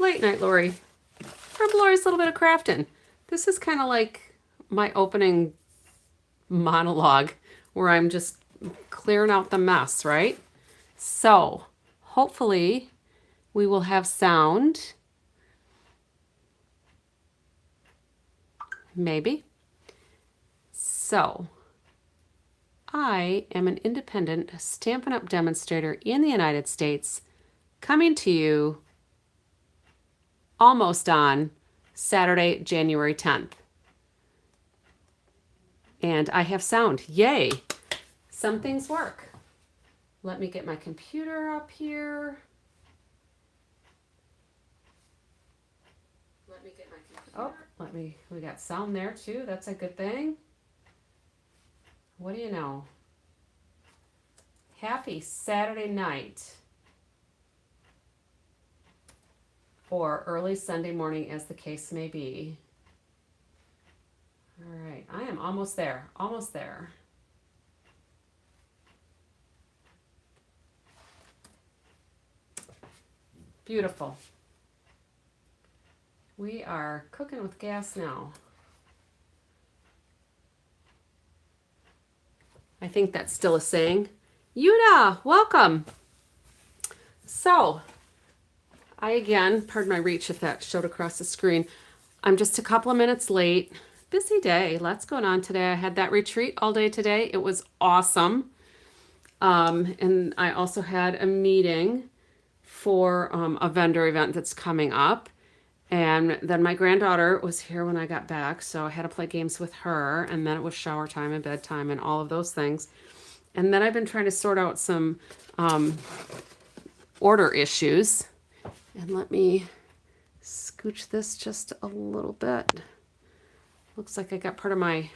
late night, Lori. From Lori's Little Bit of Craftin. This is kind of like my opening monologue where I'm just clearing out the mess, right? So hopefully we will have sound. Maybe. So I am an independent Stampin' Up! Demonstrator in the United States, coming to you almost on Saturday, January 10th. And I have sound. Yay! Some things work. Let me get my computer up here. Let me get my computer. Oh, we got sound there too. That's a good thing. What do you know? Happy Saturday night. Or early Sunday morning, as the case may be. All right, I am almost there, almost there. Beautiful. We are cooking with gas now. I think that's still a saying. Yuna, welcome. So, I again, pardon my reach if that showed across the screen. I'm just a couple of minutes late. Busy day, lots going on today. I had that retreat all day today. It was awesome. And I also had a meeting for a vendor event that's coming up. And then my granddaughter was here when I got back, so I had to play games with her. And then it was shower time and bedtime and all of those things. And then I've been trying to sort out some order issues. And let me scooch this just a little bit. Looks like I got part of my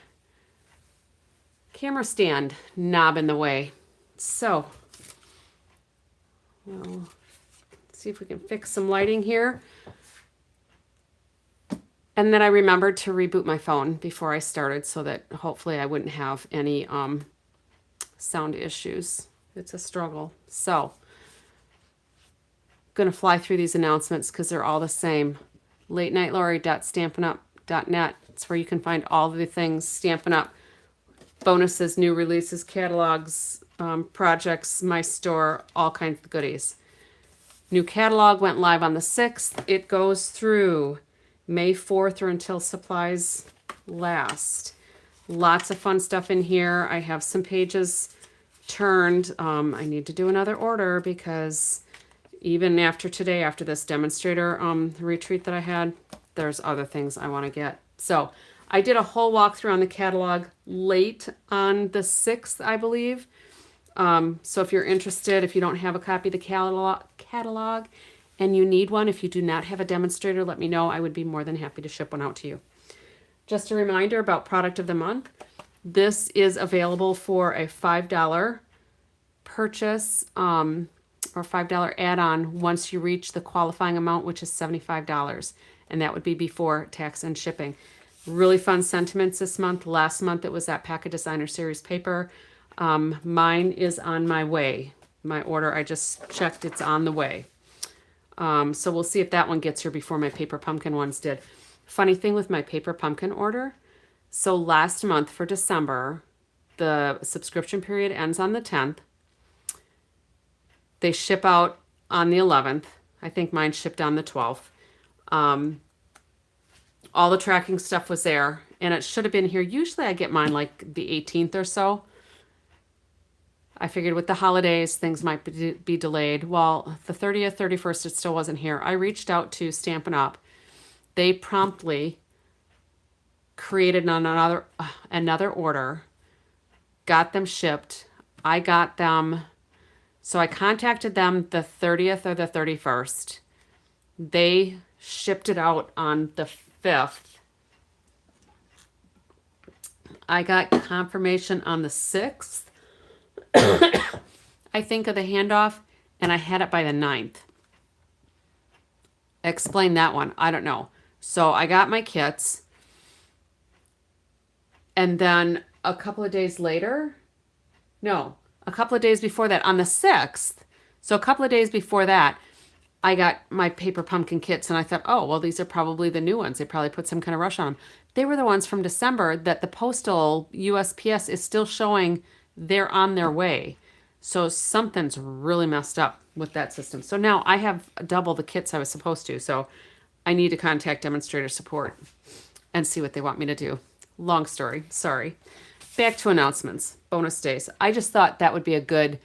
camera stand knob in the way. So, we'll see if we can fix some lighting here. And then I remembered to reboot my phone before I started so that hopefully I wouldn't have any sound issues. It's a struggle. So, going to fly through these announcements because they're all the same. latenightlory.stampinup.net. It's where you can find all of the things Stampin' Up! Bonuses, new releases, catalogs, projects, my store, all kinds of goodies. New catalog went live on the 6th. It goes through May 4th or until supplies last. Lots of fun stuff in here. I have some pages turned. I need to do another order because even after today, after this demonstrator retreat that I had, there's other things I want to get. So I did a whole walkthrough on the catalog late on the 6th, I believe. So if you're interested, if you don't have a copy of the catalog and you need one, if you do not have a demonstrator, let me know. I would be more than happy to ship one out to you. Just a reminder about product of the month. This is available for a $5 purchase or $5 add-on once you reach the qualifying amount, which is $75. And that would be before tax and shipping. Really fun sentiments this month. Last month it was that Pack a Designer Series paper. Mine is on my way. My order, I just checked, it's on the way. So we'll see if that one gets here before my paper pumpkin ones did. Funny thing with my paper pumpkin order. So last month for December, the subscription period ends on the 10th. They ship out on the 11th. I think mine shipped on the 12th. All the tracking stuff was there, and it should have been here. Usually I get mine like the 18th or so. I figured with the holidays, things might be delayed. Well, the 30th, 31st, it still wasn't here. I reached out to Stampin' Up. They promptly created another order, got them shipped. I got them, so I contacted them the 30th or the 31st. They shipped it out on the 5th. I got confirmation on the 6th. I think of the handoff, and I had it by the 9th. Explain that one. I don't know. So I got my kits, and then a couple of days later, no, a couple of days before that, on the 6th, so a couple of days before that, I got my paper pumpkin kits and I thought, oh, well, these are probably the new ones. They probably put some kind of rush on them. They were the ones from December that the postal USPS is still showing they're on their way. So something's really messed up with that system. So now I have double the kits I was supposed to. So I need to contact demonstrator support and see what they want me to do. Long story, sorry. Back to announcements, bonus days. I just thought that would be a good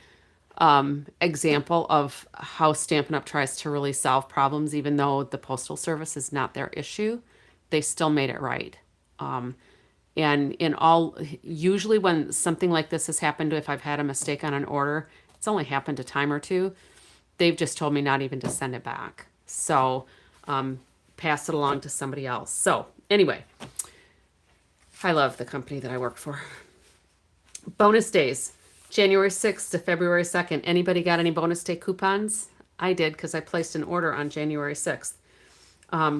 example of how Stampin' Up! Tries to really solve problems, even though the Postal Service is not their issue. They still made it right. And usually when something like this has happened, if I've had a mistake on an order, it's only happened a time or two. They've just told me not even to send it back. So pass it along to somebody else. So anyway, I love the company that I work for. Bonus days, January 6th to February 2nd. Anybody got any bonus day coupons? I did because I placed an order on January 6th.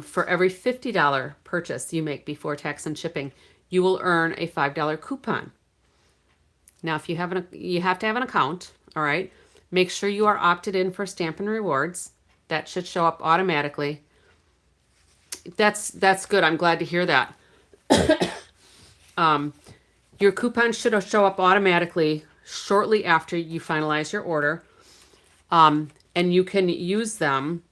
For every $50 purchase you make before tax and shipping, you will earn a $5 coupon. Now, if you have to have an account, all right? Make sure you are opted in for Stampin' Rewards. That should show up automatically. That's good. I'm glad to hear that. Your coupon should show up automatically shortly after you finalize your order. And you can use them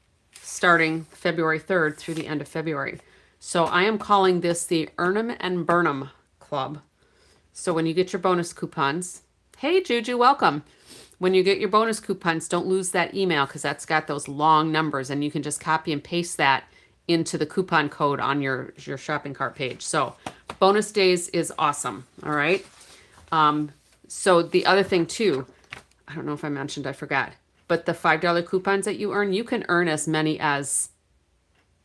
starting February 3rd through the end of February. So I am calling this the Earn 'em and Burn 'em Club. So when you get your bonus coupons, hey Juju, welcome. When you get your bonus coupons, don't lose that email because that's got those long numbers and you can just copy and paste that into the coupon code on your shopping cart page. So bonus days is awesome. All right. So the other thing too, I don't know if I mentioned, I forgot, but the $5 coupons that you earn, you can earn as many as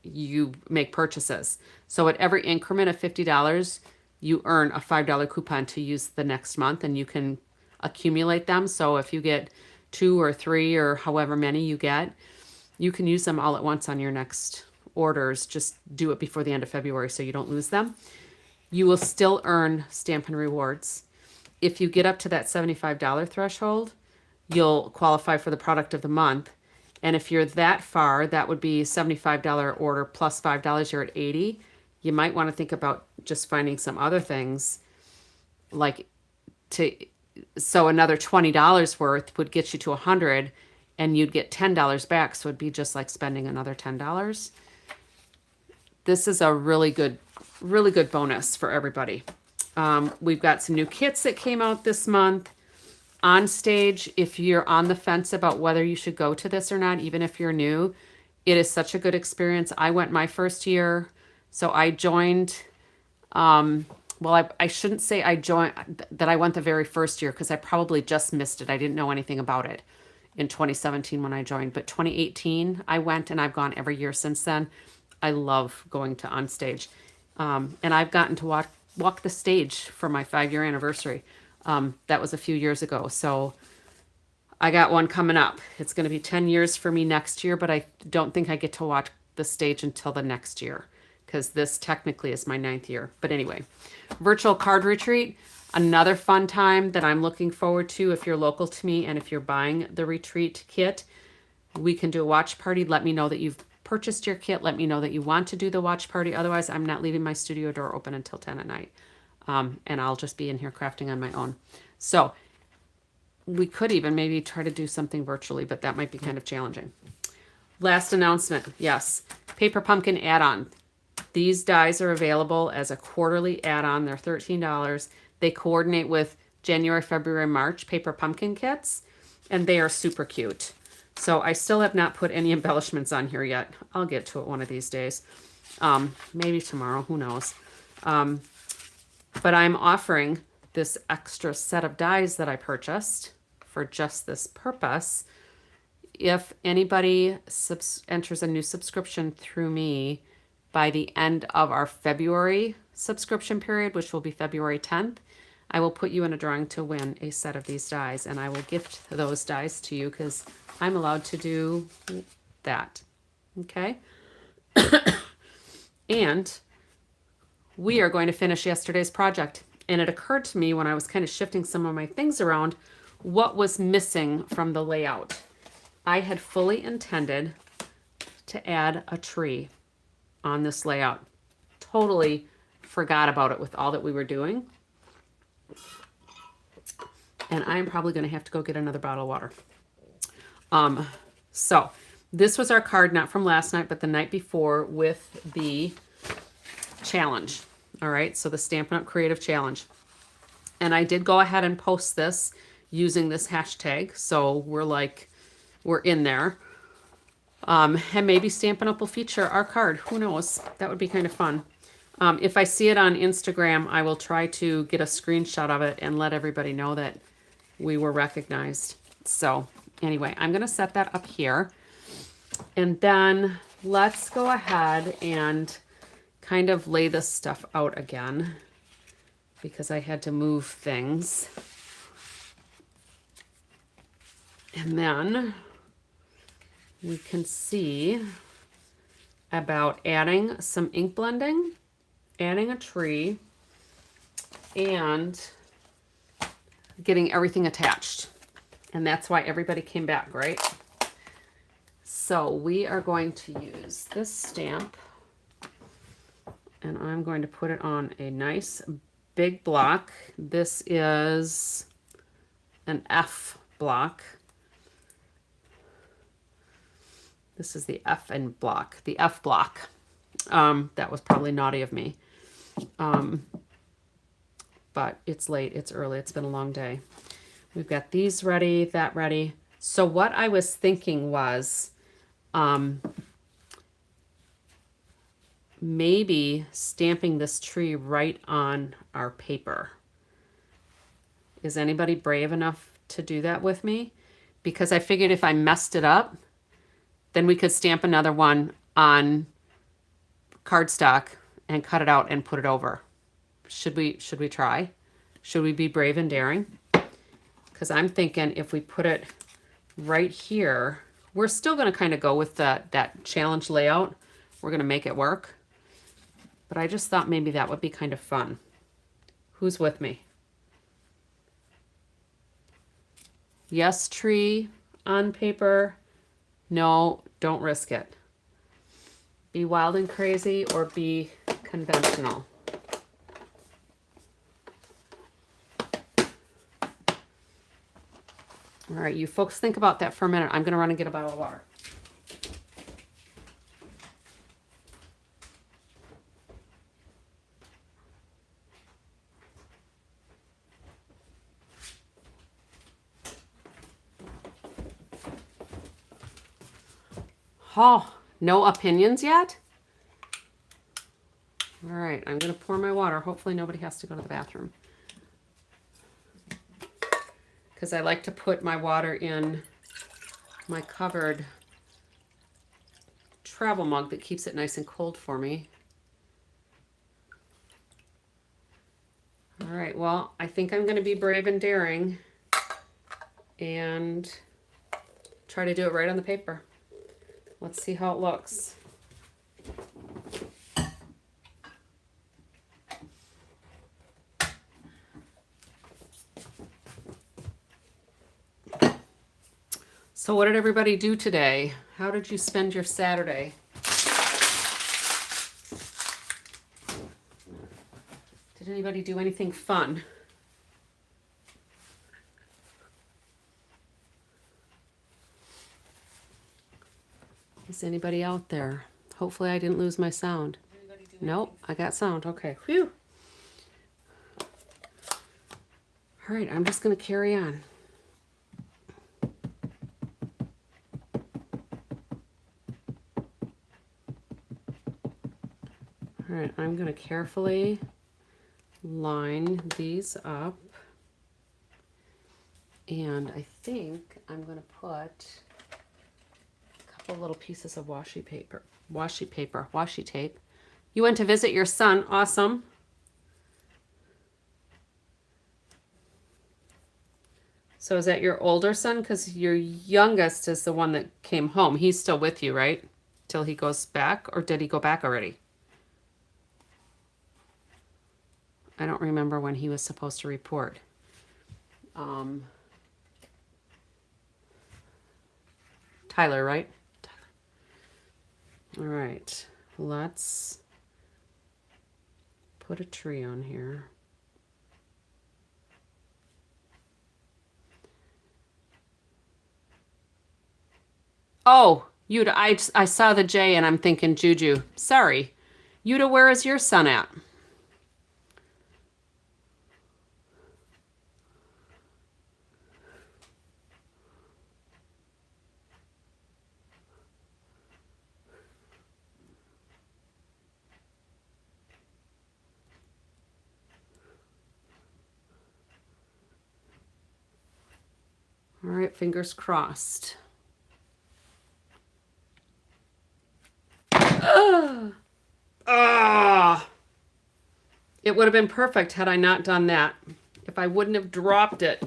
you make purchases. So at every increment of $50, you earn a $5 coupon to use the next month and you can accumulate them. So if you get 2 or 3 or however many you get, you can use them all at once on your next orders. Just do it before the end of February so you don't lose them. You will still earn Stampin' Rewards. If you get up to that $75 threshold, you'll qualify for the product of the month. And if you're that far, that would be $75 order plus $5, you're at $80. You might want to think about just finding some other things so another $20 worth would get you to $100 and you'd get $10 back. So it'd be just like spending another $10. This is a really good bonus for everybody. We've got some new kits that came out this month. On Stage, if you're on the fence about whether you should go to this or not, even if you're new, it is such a good experience. I went my first year, so I joined, I shouldn't say I went the very first year because I probably just missed it. I didn't know anything about it in 2017 when I joined, but 2018 I went and I've gone every year since then. I love going to On Stage. And I've gotten to walk the stage for my 5-year anniversary. That was a few years ago. So I got one coming up. It's going to be 10 years for me next year, but I don't think I get to watch the stage until the next year because this technically is my 9th year. But anyway, virtual card retreat, another fun time that I'm looking forward to if you're local to me and if you're buying the retreat kit. We can do a watch party. Let me know that you've purchased your kit. Let me know that you want to do the watch party. Otherwise, I'm not leaving my studio door open until 10 at night. And I'll just be in here crafting on my own. So we could even maybe try to do something virtually, but that might be kind of challenging. Last announcement. Yes. Paper Pumpkin add-on. These dies are available as a quarterly add-on. They're $13. They coordinate with January, February, March Paper Pumpkin kits, and they are super cute. So I still have not put any embellishments on here yet. I'll get to it one of these days. Maybe tomorrow, who knows. But I'm offering this extra set of dies that I purchased for just this purpose. If anybody enters a new subscription through me by the end of our February subscription period, which will be February 10th, I will put you in a drawing to win a set of these dies, and I will gift those dies to you because I'm allowed to do that. Okay? And we are going to finish yesterday's project. And it occurred to me when I was kind of shifting some of my things around, what was missing from the layout. I had fully intended to add a tree on this layout. Totally forgot about it with all that we were doing. And I'm probably going to have to go get another bottle of water. So this was our card, not from last night, but the night before with the challenge. All right, so the Stampin' Up! Creative Challenge. And I did go ahead and post this using this hashtag. So we're in there. And maybe Stampin' Up! Will feature our card. Who knows? That would be kind of fun. If I see it on Instagram, I will try to get a screenshot of it and let everybody know that we were recognized. So anyway, I'm going to set that up here. And then let's go ahead and kind of lay this stuff out again because I had to move things. And then we can see about adding some ink blending, adding a tree, and getting everything attached. And that's why everybody came back, right? So we are going to use this stamp, and I'm going to put it on a nice big block. This is an F block. This is the F block, the F block. That was probably naughty of me. But it's late, it's early, it's been a long day. We've got these ready, that ready. So what I was thinking was maybe stamping this tree right on our paper. Is anybody brave enough to do that with me? Because I figured if I messed it up, then we could stamp another one on cardstock and cut it out and put it over. Should we try? Should we be brave and daring? Because I'm thinking if we put it right here, we're still going to kind of go with that challenge layout. We're going to make it work. But I just thought maybe that would be kind of fun. Who's with me? Yes, tree on paper. No, don't risk it. Be wild and crazy or be conventional. All right, you folks think about that for a minute. I'm going to run and get a bottle of water. Oh, no opinions yet? All right, I'm going to pour my water. Hopefully nobody has to go to the bathroom. Because I like to put my water in my covered travel mug that keeps it nice and cold for me. All right, well, I think I'm going to be brave and daring and try to do it right on the paper. Let's see how it looks. So what did everybody do today? How did you spend your Saturday? Did anybody do anything fun? Is anybody out there? Hopefully I didn't lose my sound. Nope, I got sound. Okay. Whew. All right, I'm just going to carry on. All right, I'm going to carefully line these up. And I think I'm going to put a couple little pieces of washi tape. You went to visit your son. Awesome. So is that your older son? Because your youngest is the one that came home. He's still with you, right? Till he goes back? Or did he go back already? I don't remember when he was supposed to report. Tyler, right? All right, let's put a tree on here. Oh, Yuta, I saw the J and I'm thinking Juju. Sorry. Yuta, where is your son at? All right, fingers crossed. Ugh. Ah! It would have been perfect had I not done that. If I wouldn't have dropped it.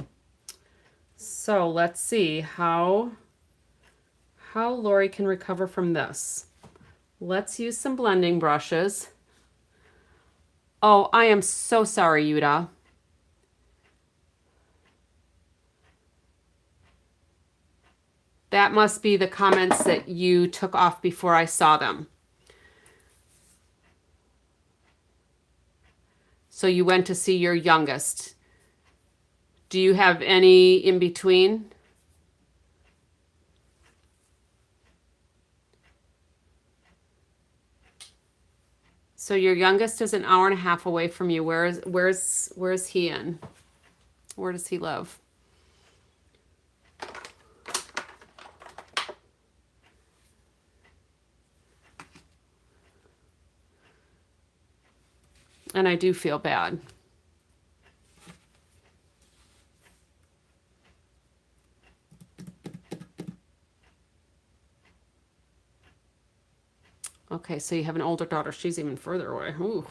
So let's see how Lori can recover from this. Let's use some blending brushes. Oh, I am so sorry, Yuta. That must be the comments that you took off before I saw them. So you went to see your youngest. Do you have any in between? So your youngest is an hour and a half away from you. Where's he in? Where does he live? And I do feel bad. Okay, so you have an older daughter. She's even further away. Ooh.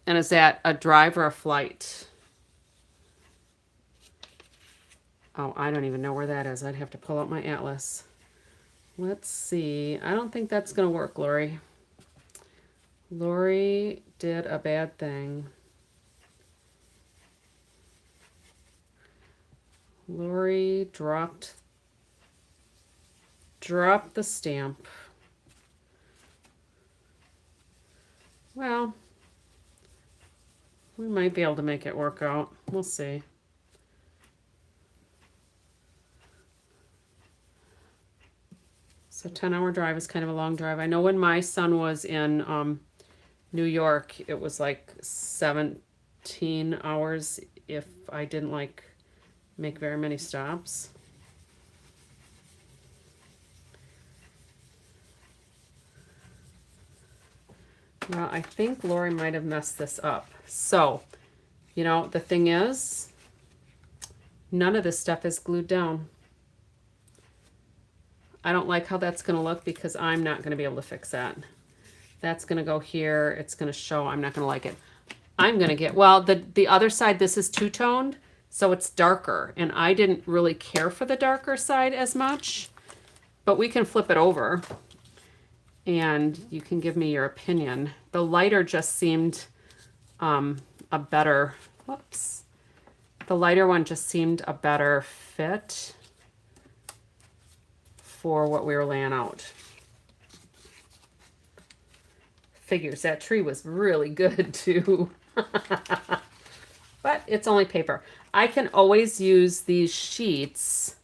And is that a drive or a flight? Oh, I don't even know where that is. I'd have to pull out my atlas. Let's see. I don't think that's going to work, Lori. Lori did a bad thing. Lori dropped the stamp. Well, we might be able to make it work out. We'll see. So 10-hour drive is kind of a long drive. I know when my son was in New York, it was like 17 hours if I didn't like make very many stops. Well, I think Lori might have messed this up. So, you know, the thing is, none of this stuff is glued down. I don't like how that's going to look because I'm not going to be able to fix that. That's going to go here. It's going to show. I'm not going to like it. I'm going to get, well, the other side, this is two-toned, so it's darker. And I didn't really care for the darker side as much, but we can flip it over and you can give me your opinion. The lighter just seemed a better, whoops. The lighter one just seemed a better fit for what we were laying out. Figures, that tree was really good too. But it's only paper. I can always use these sheets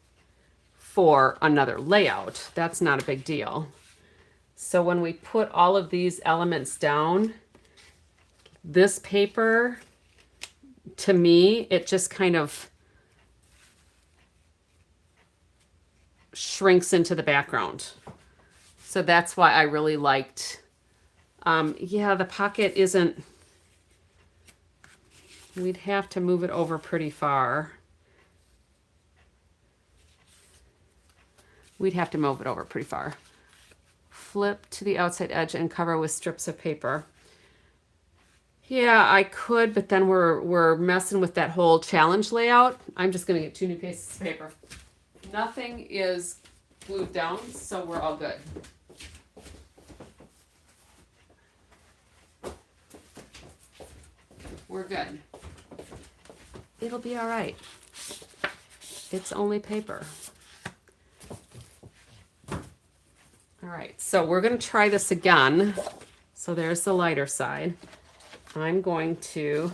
for another layout. That's not a big deal. So when we put all of these elements down, this paper, to me, it just kind of shrinks into the background. So that's why I really liked, yeah, the pocket isn't, we'd have to move it over pretty far. We'd have to move it over pretty far. Flip to the outside edge and cover with strips of paper. Yeah, I could, but then we're messing with that whole challenge layout. I'm just gonna get 2 new pieces of paper. Nothing is glued down, so we're all good. We're good. It'll be all right. it's only paper. All right, so we're going to try this again. So there's the lighter side. I'm going to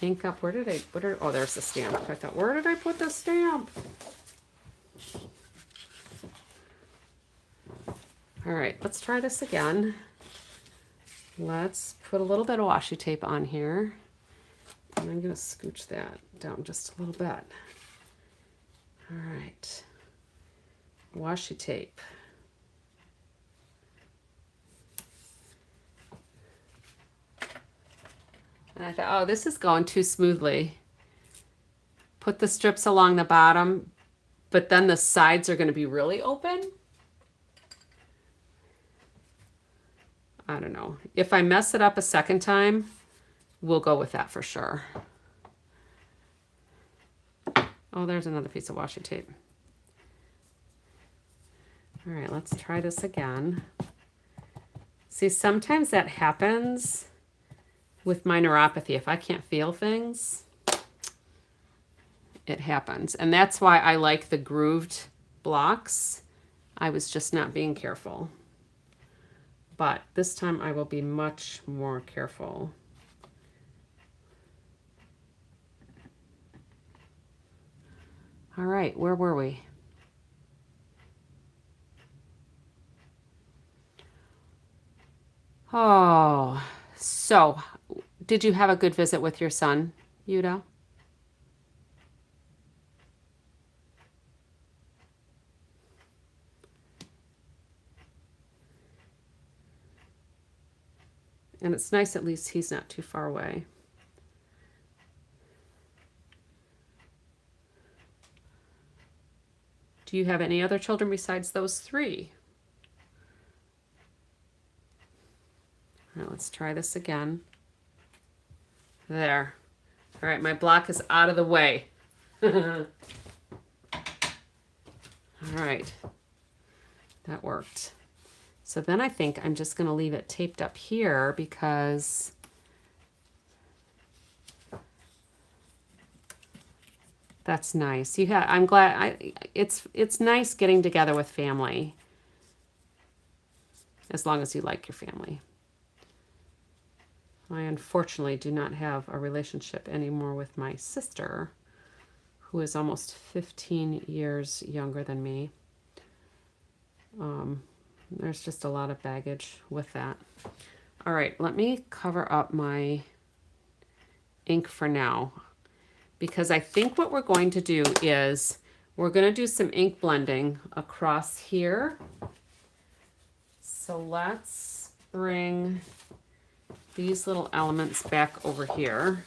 ink up. Where did I put it? Oh, there's the stamp. I thought, where did I put the stamp? All right, let's try this again. Let's put a little bit of washi tape on here. And I'm going to scooch that down just a little bit. All right. Washi tape. And I thought, oh, this is going too smoothly. Put the strips along the bottom, but then the sides are going to be really open. I don't know. If I mess it up a second time, we'll go with that for sure. Oh, there's another piece of washi tape. All right, let's try this again. See, sometimes that happens with my neuropathy. If I can't feel things, it happens. And that's why I like the grooved blocks. I was just not being careful. But this time I will be much more careful. All right, where were we? Oh, so did you have a good visit with your son, Yuda? And it's nice at least he's not too far away. Do you have any other children besides those three? All right, let's try this again. There. All right, my block is out of the way. All right, that worked. So then I think I'm just going to leave it taped up here because that's nice. I'm glad. It's nice getting together with family, as long as you like your family. I unfortunately do not have a relationship anymore with my sister, who is almost 15 years younger than me. There's just a lot of baggage with that. All right, let me cover up my ink for now, because I think what we're going to do is we're going to do some ink blending across here. So let's bring these little elements back over here.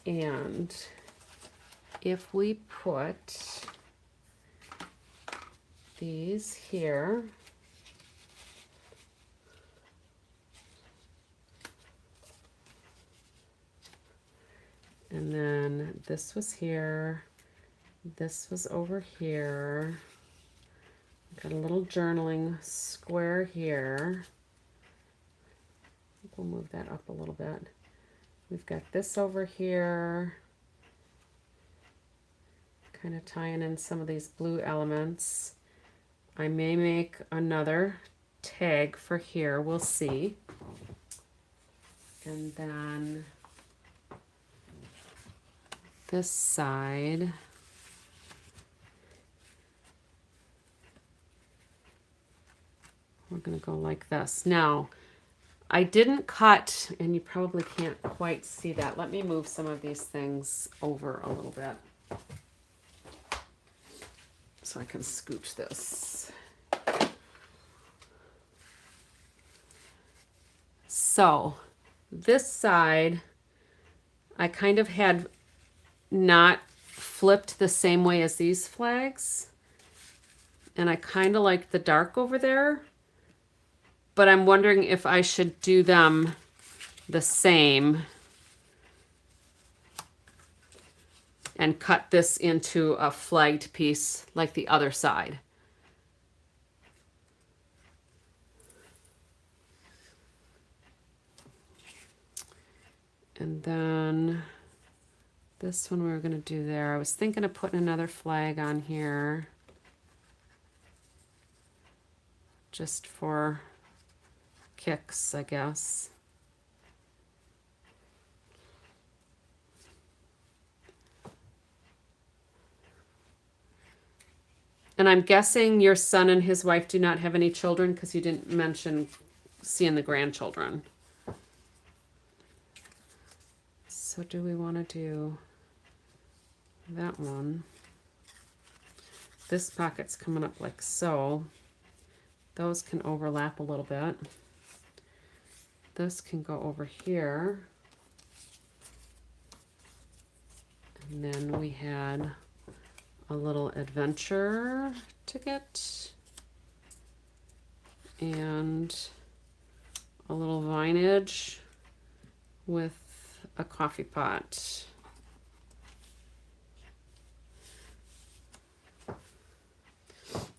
And if we put these here, and then this was here, this was over here, got a little journaling square here. We'll move that up a little bit. We've got this over here, kind of tying in some of these blue elements. I may make another tag for here, we'll see. And then this side, we're going to go like this. Now, I didn't cut, and you probably can't quite see that. Let me move some of these things over a little bit so I can scooch this. So this side, I kind of had not flipped the same way as these flags, and I kind of like the dark over there, but I'm wondering if I should do them the same and cut this into a flagged piece like the other side. And then This one we were going to do there. I was thinking of putting another flag on here just for kicks, I guess. And I'm guessing your son and his wife do not have any children because you didn't mention seeing the grandchildren. So do we want to do that one? This pocket's coming up like so. Those can overlap a little bit. This can go over here. And then we had a little adventure ticket and a little vinage with a coffee pot.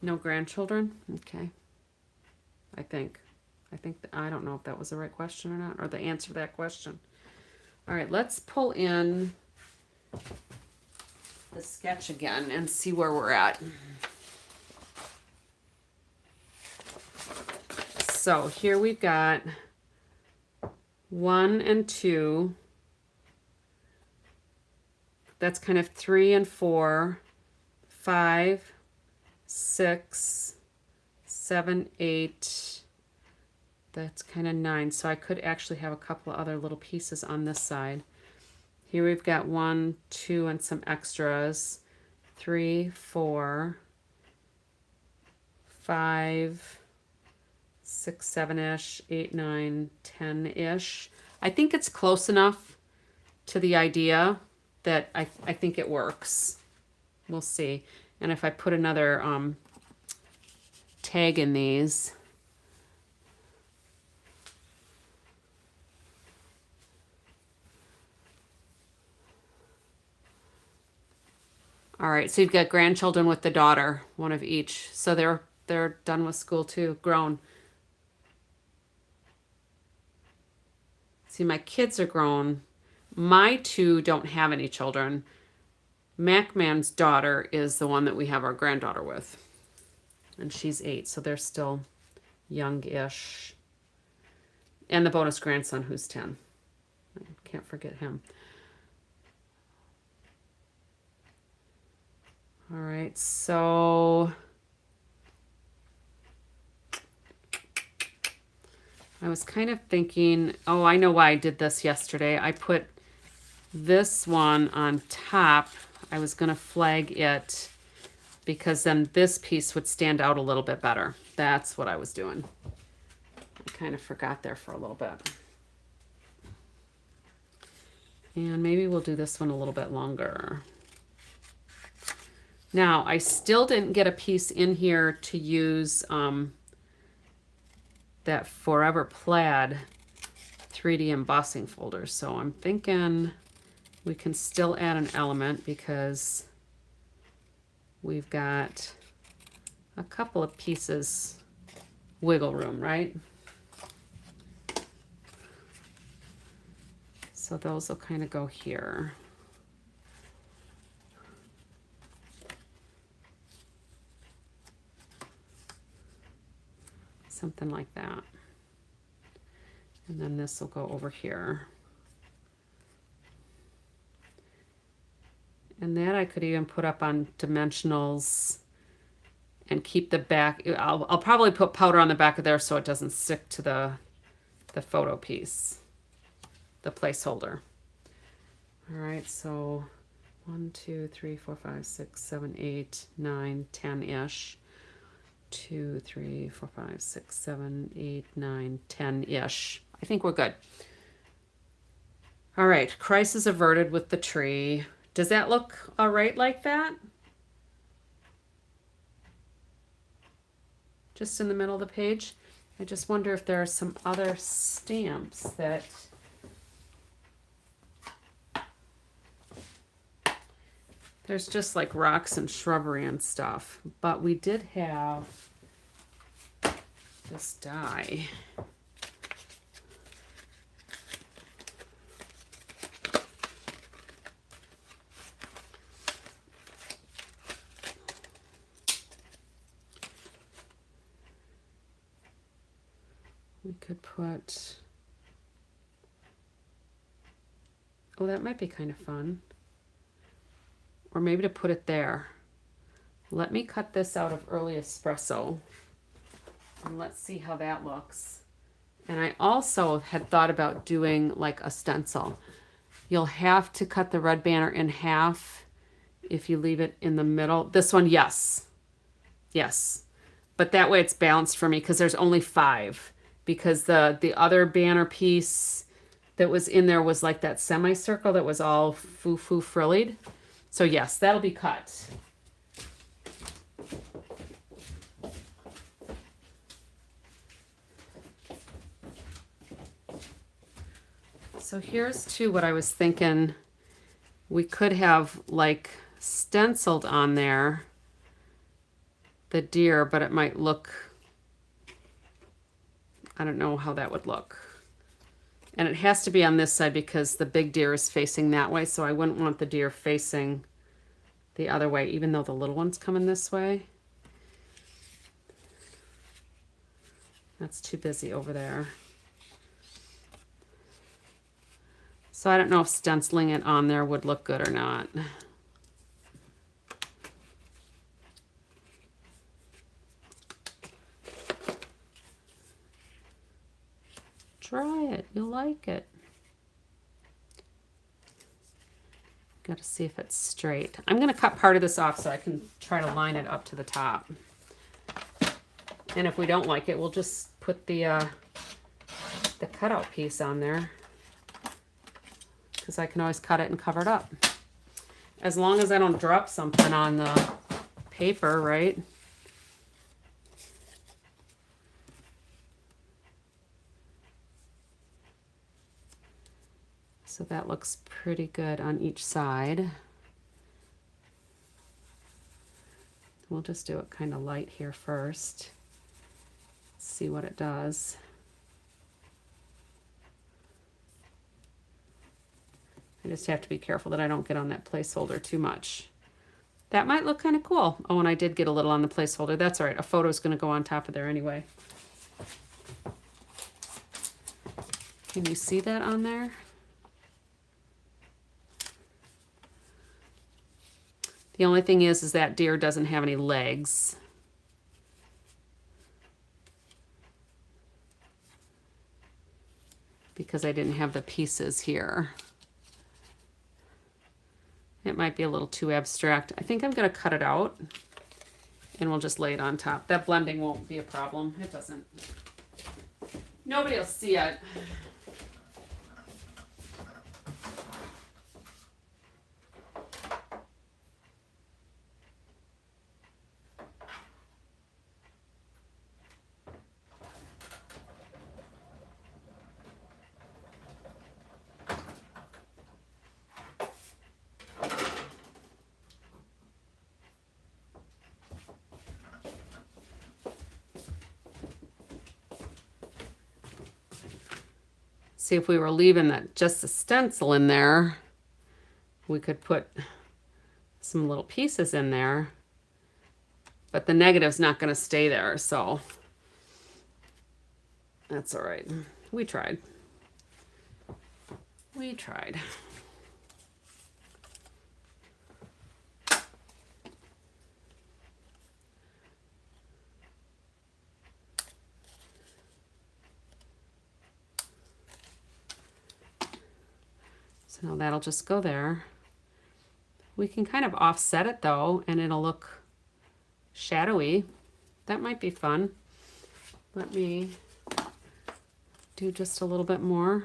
No grandchildren? Okay. I think I don't know if that was the right question or not, or the answer to that question. All right, let's pull in the sketch again and see where we're at. So here we've got 1 and 2. That's kind of 3 and 4, 5, 6, 7, 8. That's kind of 9. So I could actually have a couple of other little pieces on this side. Here we've got 1, 2, and some extras. 3, 4, 5, 6, 7-ish, 8, 9, 10-ish. I think it's close enough to the idea that I think it works. We'll see. And if I put another tag in these, all right, so you've got grandchildren with the daughter, one of each. So they're done with school too, grown. See, my kids are grown. My 2 don't have any children. MacMan's daughter is the one that we have our granddaughter with. And she's 8, so they're still young-ish. And the bonus grandson, who's 10. I can't forget him. All right, so I was kind of thinking, oh, I know why I did this yesterday. I put this one on top. I was going to flag it because then this piece would stand out a little bit better. That's what I was doing. I kind of forgot there for a little bit. And maybe we'll do this one a little bit longer. Now, I still didn't get a piece in here to use that Forever Plaid 3D embossing folder. So I'm thinking we can still add an element because we've got a couple of pieces wiggle room, right? So those will kind of go here. Something like that. And then this will go over here. And that I could even put up on dimensionals and keep the back. I'll probably put powder on the back of there so it doesn't stick to the photo piece, the placeholder. All right, so 1, 2, 3, 4, 5, 6, 7, 8, 9, 10-ish. 2, 3, 4, 5, 6, 7, 8, 9, 10-ish. I think we're good. All right, crisis averted with the tree. Does that look all right like that? Just in the middle of the page. I just wonder if there are some other stamps that there's just like rocks and shrubbery and stuff, but we did have this die. We could put, oh, that might be kind of fun. Or maybe to put it there. Let me cut this out of early espresso and let's see how that looks. And I also had thought about doing like a stencil. You'll have to cut the red banner in half if you leave it in the middle. This one, yes. Yes. But that way it's balanced for me because there's only 5. Because the other banner piece that was in there was like that semicircle that was all foo-foo frillied. So yes, that'll be cut. So here's too what I was thinking. We could have like stenciled on there the deer, but it might look, I don't know how that would look. And it has to be on this side because the big deer is facing that way, so I wouldn't want the deer facing the other way, even though the little one's coming this way. That's too busy over there. So I don't know if stenciling it on there would look good or not. Try it, you'll like it. Got to see if it's straight. I'm going to cut part of this off so I can try to line it up to the top. And if we don't like it, we'll just put the cutout piece on there, because I can always cut it and cover it up. As long as I don't drop something on the paper, right? So that looks pretty good on each side. We'll just do it kind of light here first. See what it does. I just have to be careful that I don't get on that placeholder too much. That might look kind of cool. Oh, and I did get a little on the placeholder. That's all right. A photo is going to go on top of there anyway. Can you see that on there? The only thing is that deer doesn't have any legs. Because I didn't have the pieces here. It might be a little too abstract. I think I'm going to cut it out and we'll just lay it on top. That blending won't be a problem. It doesn't. Nobody will see it. See, if we were leaving that just a stencil in there, we could put some little pieces in there, but the negative's not going to stay there, so that's all right. We tried. We tried. So now that'll just go there. We can kind of offset it though, and it'll look shadowy. That might be fun. Let me do just a little bit more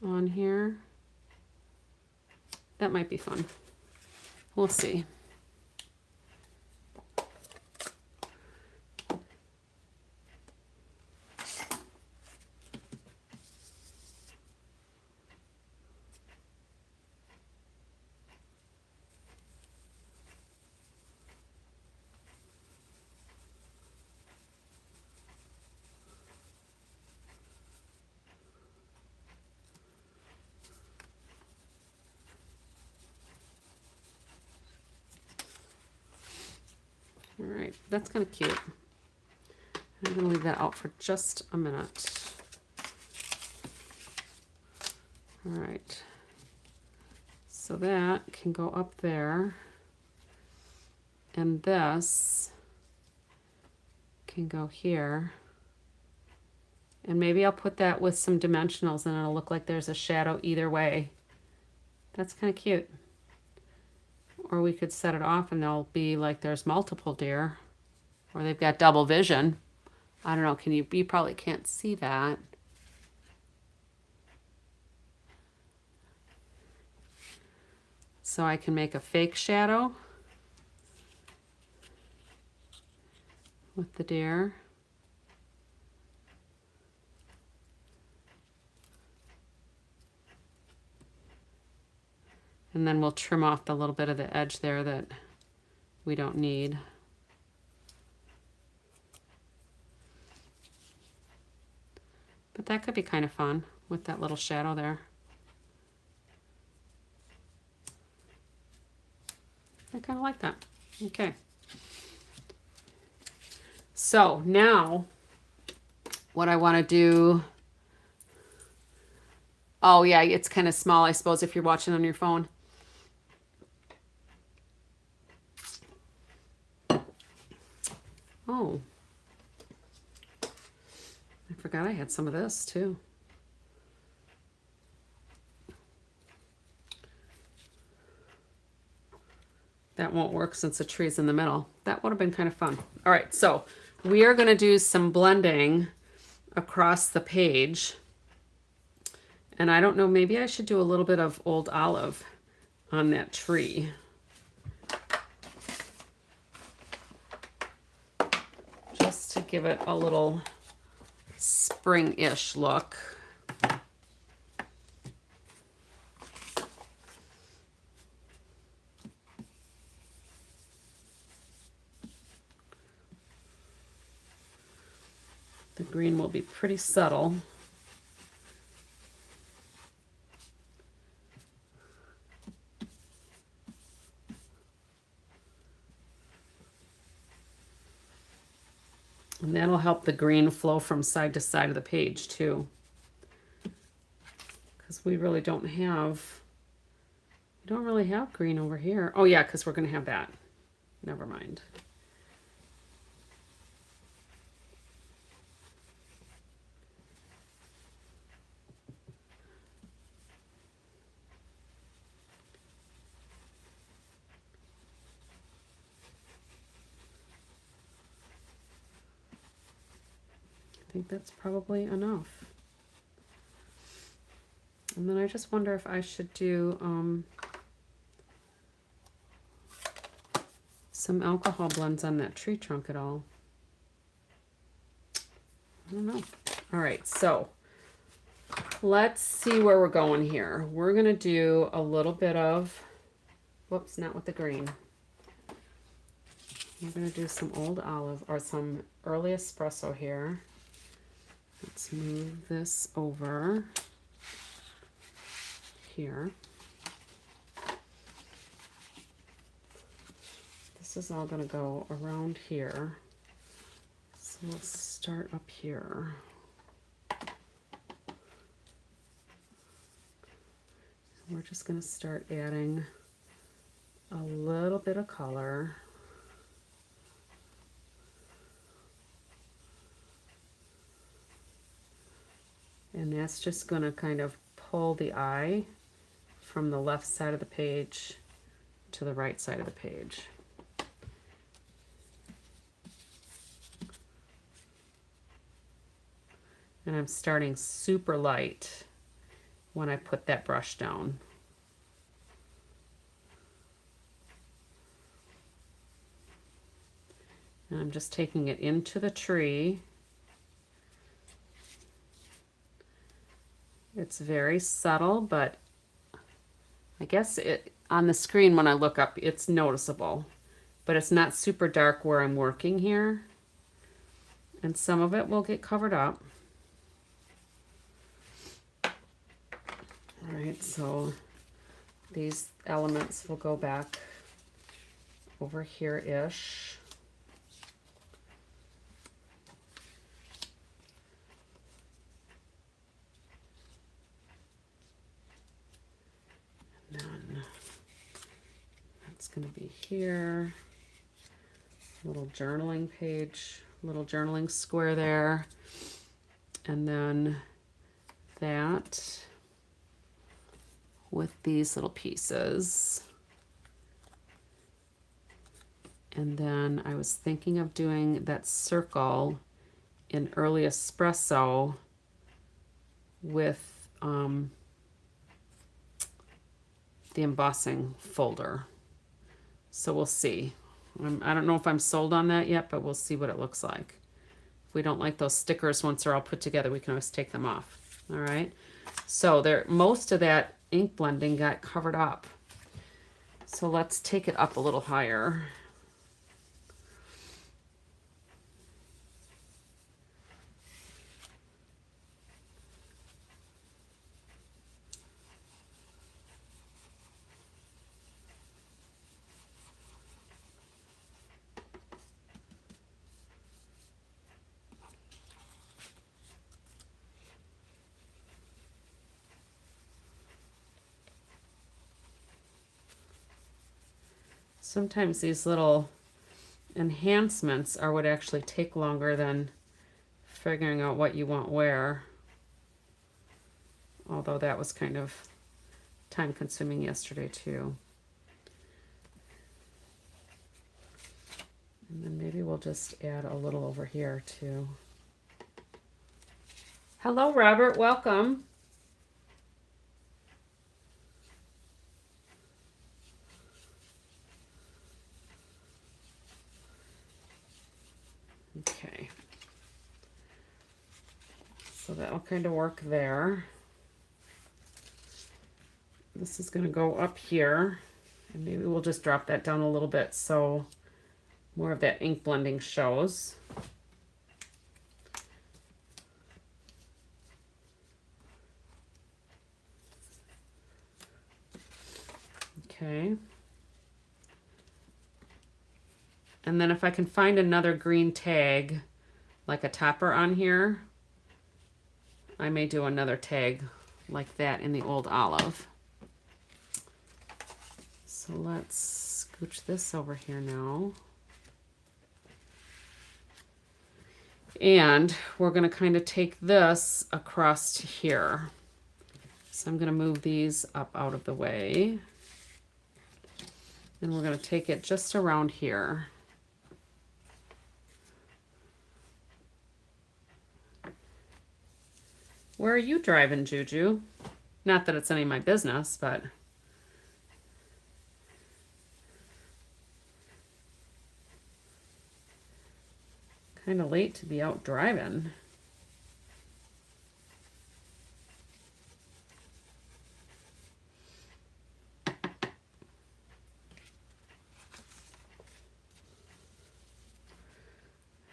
on here. That might be fun. We'll see. All right, that's kind of cute. I'm going to leave that out for just a minute. All right. So that can go up there. And this can go here. And maybe I'll put that with some dimensionals and it'll look like there's a shadow either way. That's kind of cute. Or we could set it off and they'll be like there's multiple deer. Or they've got double vision. I don't know, can you probably can't see that. So I can make a fake shadow with the deer. And then we'll trim off the little bit of the edge there that we don't need. But that could be kind of fun with that little shadow there. I kind of like that. Okay. So now what I want to do, oh yeah, it's kind of small, I suppose, if you're watching on your phone. Oh, I forgot I had some of this too. That won't work since the tree's in the middle. That would have been kind of fun. All right, so we are going to do some blending across the page. And I don't know, maybe I should do a little bit of old olive on that tree. Just to give it a little spring-ish look. The green will be pretty subtle. And that'll help the green flow from side to side of the page too. Because we really don't really have green over here. Oh yeah, because we're going to have that. Never mind. I think that's probably enough. And then I just wonder if I should do some alcohol blends on that tree trunk at all. I don't know. All right, so let's see where we're going here. We're gonna do a little bit of, whoops, not with the green. We're gonna do some old olive or some early espresso here. Let's move this over here. This is all going to go around here. So let's start up here. We're just going to start adding a little bit of color. And that's just going to kind of pull the eye from the left side of the page to the right side of the page. And I'm starting super light when I put that brush down. And I'm just taking it into the tree. It's very subtle, but I guess on the screen when I look up, it's noticeable. But it's not super dark where I'm working here. And some of it will get covered up. All right, so these elements will go back over here-ish. then that's going to be here. Little journaling page, little journaling square there. And then that with these little pieces. And then I was thinking of doing that circle in early espresso with the embossing folder. So we'll see. I don't know if I'm sold on that yet, but we'll see what it looks like. If we don't like those stickers once they're all put together, we can always take them off. All right. So there, most of that ink blending got covered up. So let's take it up a little higher. Sometimes these little enhancements are what actually take longer than figuring out what you want where. Although that was kind of time consuming yesterday too. And then maybe we'll just add a little over here too. Hello, Robert, welcome. Okay. So that'll kind of work there. This is going to go up here, and maybe we'll just drop that down a little bit so more of that ink blending shows. Okay. And then if I can find another green tag, like a topper on here, I may do another tag like that in the old olive. So let's scooch this over here now. And we're going to kind of take this across to here. So I'm going to move these up out of the way. And we're going to take it just around here. Where are you driving, Juju? Not that it's any of my business, but... kind of late to be out driving.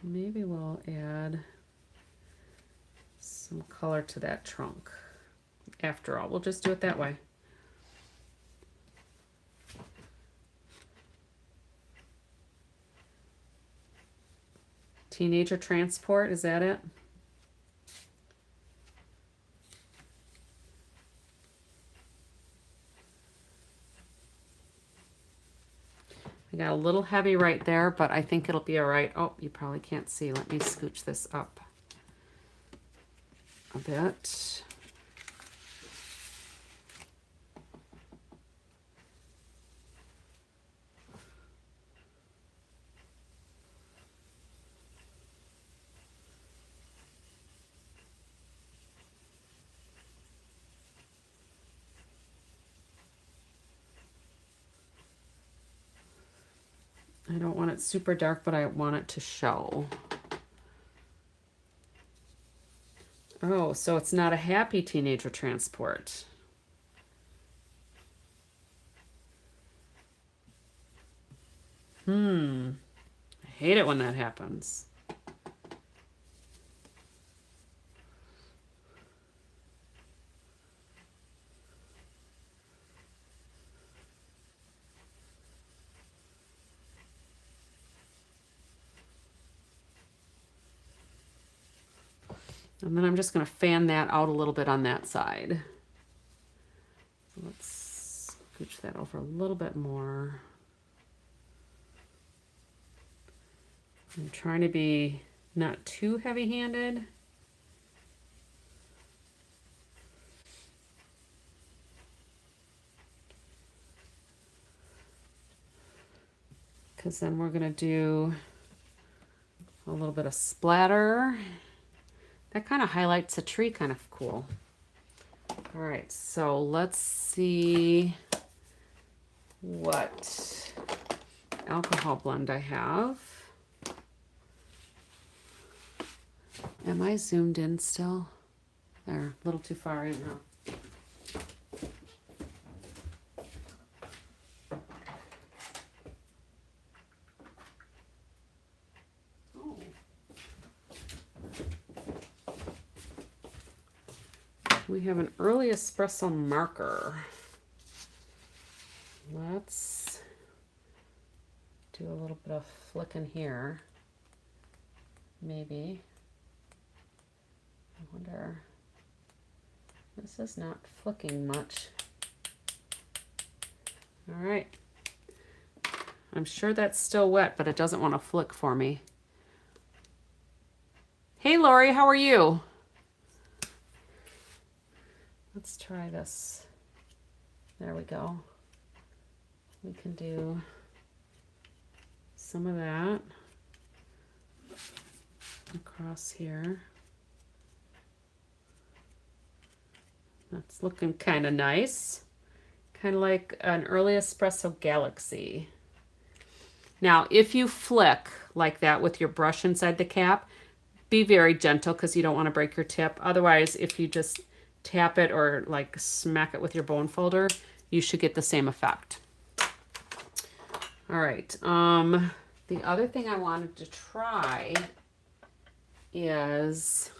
Maybe we'll add some color to that trunk. After all, we'll just do it that way. Teenager transport, is that it? I got a little heavy right there, but I think it'll be all right. Oh, you probably can't see. Let me scooch this up a bit. I don't want it super dark, but I want it to show. Oh, so it's not a happy teenager transport. I hate it when that happens. And then I'm just going to fan that out a little bit on that side. So let's push that over a little bit more. I'm trying to be not too heavy-handed. Because then we're gonna do a little bit of splatter. That kind of highlights the tree, kind of cool. All right, so let's see what alcohol blend I have. Am I zoomed in still? There, a little too far in now. Oh. We have an early espresso marker. Let's do a little bit of flicking here. Maybe. I wonder. This is not flicking much. All right. I'm sure that's still wet, but it doesn't want to flick for me. Hey, Lori, how are you? Let's try this. There we go. We can do some of that across here. That's looking kind of nice. Kind of like an early espresso galaxy. Now, if you flick like that with your brush inside the cap, be very gentle because you don't want to break your tip. Otherwise, if you just tap it or like smack it with your bone folder, you should get the same effect. All right. The other thing I wanted to try is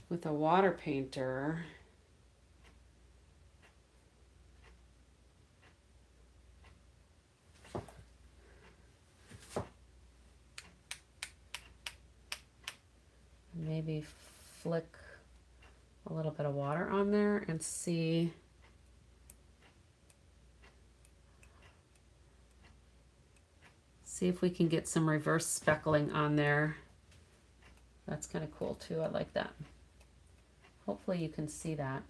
with a water painter. Maybe flick a little bit of water on there and see if we can get some reverse speckling on there. That's kind of cool too. I like that. Hopefully you can see that.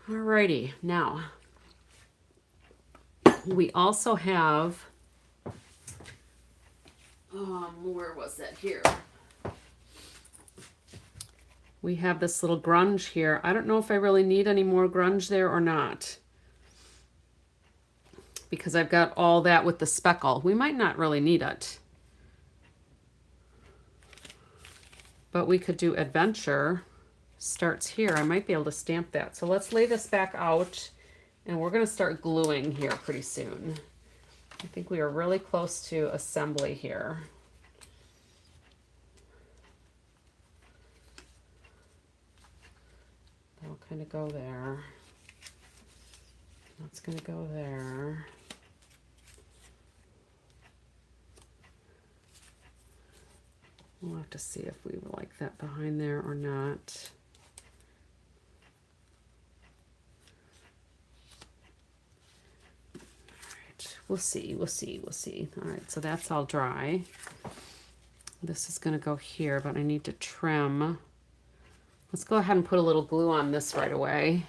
Alrighty, now we also have where was that here? We have this little grunge here. I don't know if I really need any more grunge there or not, because I've got all that with the speckle. We might not really need it, but we could do adventure. Starts here. I might be able to stamp that. So let's lay this back out, and we're going to start gluing here pretty soon. I think we are really close to assembly here. That'll kind of go there. That's going to go there. We'll have to see if we like that behind there or not. We'll see. All right, so that's all dry. This is going to go here, but I need to trim. Let's go ahead and put a little glue on this right away.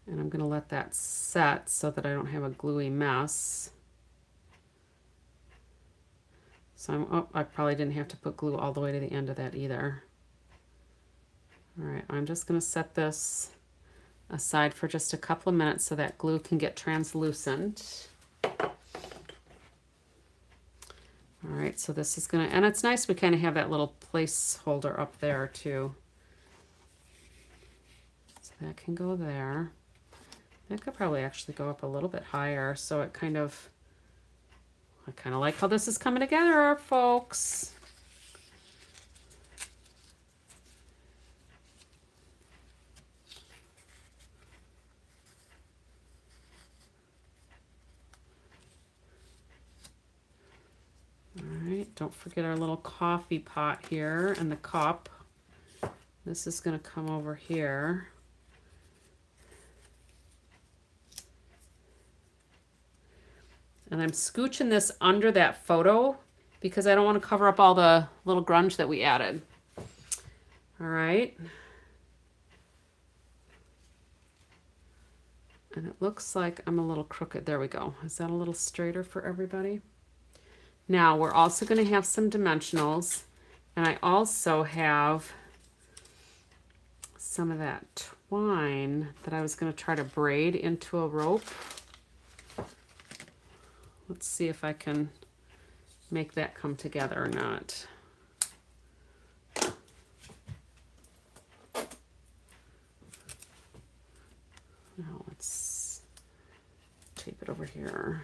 And I'm going to let that set so that I don't have a gluey mess. So I probably didn't have to put glue all the way to the end of that either. All right, I'm just going to set this aside for just a couple of minutes so that glue can get translucent. All right, so this is going to, and it's nice we kind of have that little placeholder up there too. So that can go there. That could probably actually go up a little bit higher, so it kind of, I kind of like how this is coming together, folks. All right. don't forget our little coffee pot here and the cup. This is going to come over here. And I'm scooching this under that photo because I don't want to cover up all the little grunge that we added. All right. And it looks like I'm a little crooked. There we go. Is that a little straighter for everybody? Now we're also going to have some dimensionals. And I also have some of that twine that I was going to try to braid into a rope. Let's see if I can make that come together or not. Now let's tape it over here.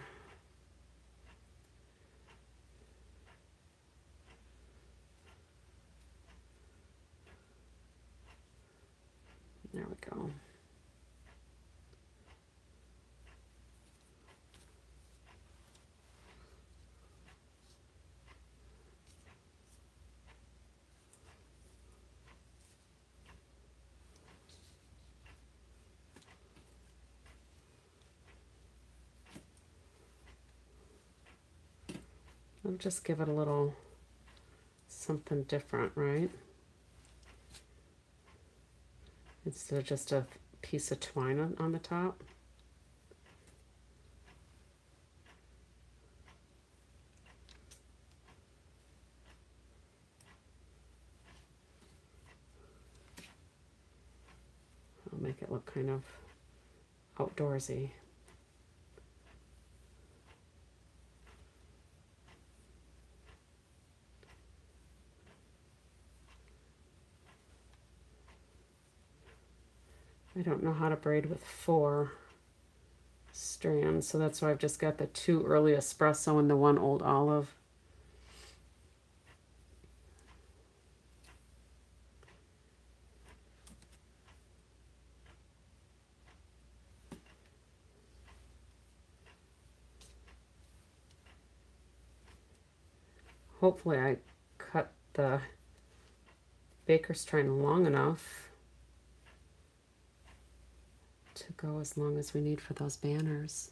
There we go. I'll just give it a little something different, right? Instead of just a piece of twine on the top. I'll make it look kind of outdoorsy. I don't know how to braid with 4 strands, so that's why I've just got the 2 early espresso and the 1 old olive. Hopefully I cut the baker's twine long enough to go as long as we need for those banners.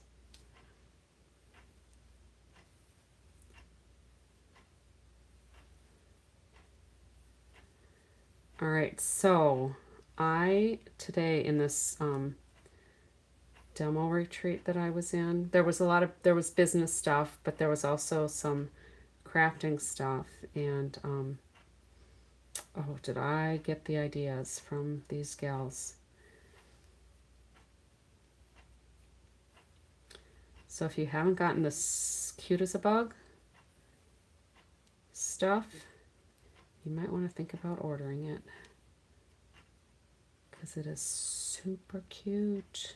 All right, so today in this demo retreat that I was in, there was business stuff, but there was also some crafting stuff, and oh, did I get the ideas from these gals? So if you haven't gotten this cute as a bug stuff, you might want to think about ordering it because it is super cute.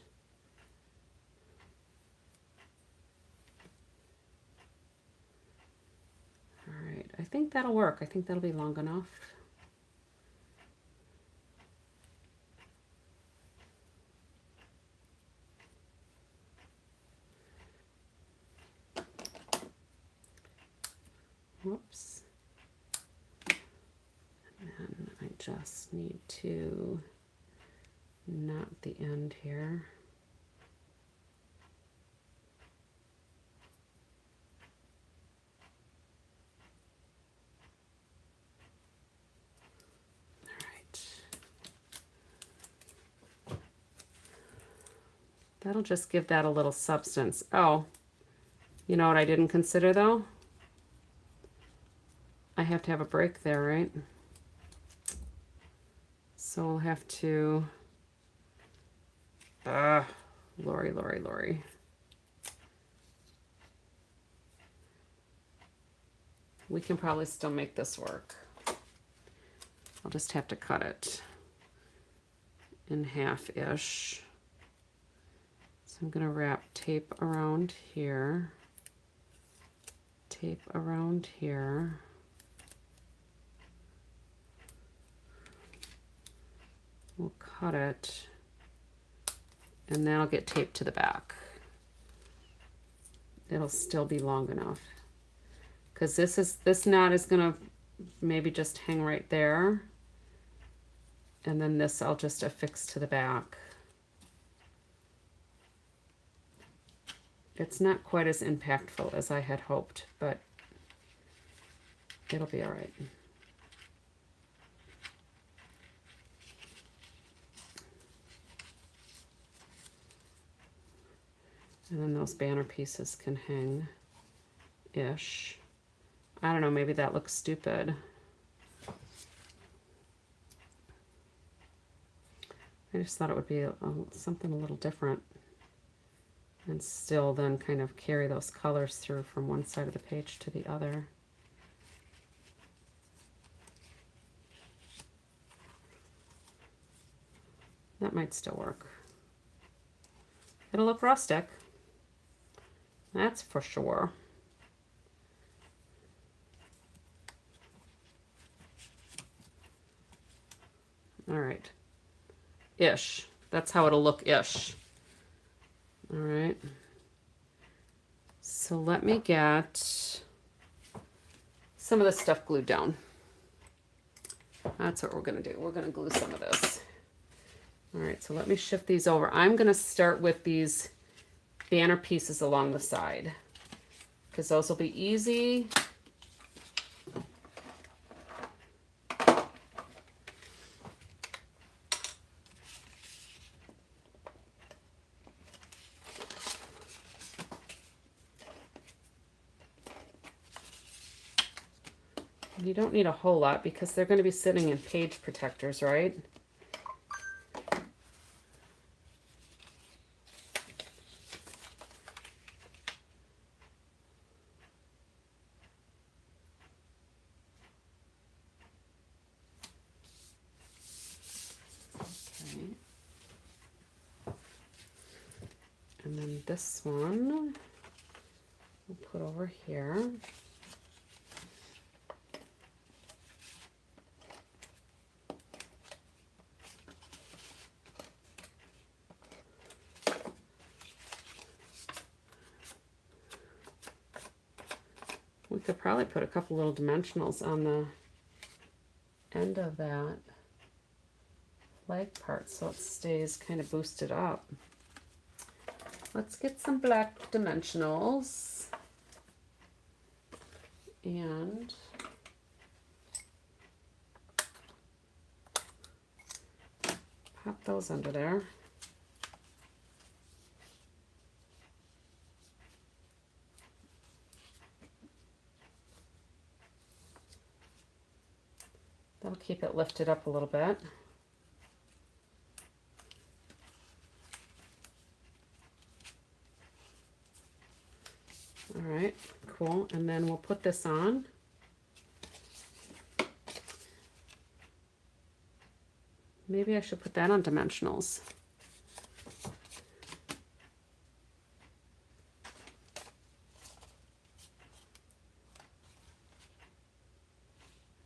All right, I think that'll work. I think that'll be long enough. Whoops. And then I just need to knot the end here. All right. That'll just give that a little substance. Oh, you know what I didn't consider though? I have to have a break there, right? So I'll have to, Lori. We can probably still make this work. I'll just have to cut it in half-ish. So I'm gonna wrap tape around here, tape around here. We'll cut it, and then I'll get taped to the back. It'll still be long enough. because this knot is gonna maybe just hang right there, and then this I'll just affix to the back. It's not quite as impactful as I had hoped, but it'll be all right. And then those banner pieces can hang-ish. I don't know, maybe that looks stupid. I just thought it would be something a little different. And still then kind of carry those colors through from one side of the page to the other. That might still work. It'll look rustic. That's for sure. All right. Ish. That's how it'll look ish. All right. So let me get some of this stuff glued down. That's what we're going to do. We're going to glue some of this. All right, so let me shift these over. I'm going to start with these banner pieces along the side because those will be easy. You don't need a whole lot because they're going to be sitting in page protectors, right? And then this one we'll put over here. We could probably put a couple little dimensionals on the end of that flag part so it stays kind of boosted up. Let's get some black dimensionals and pop those under there. That'll keep it lifted up a little bit. All right, cool. And then we'll put this on. Maybe I should put that on dimensionals.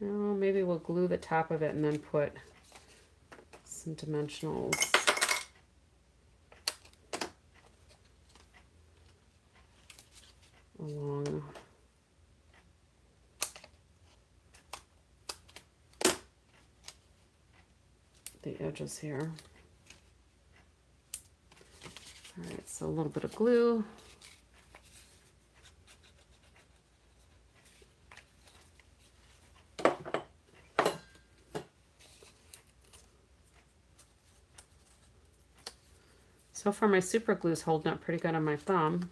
No, maybe we'll glue the top of it and then put some dimensionals. Along the edges here. All right, so a little bit of glue. So far my super glue is holding up pretty good on my thumb.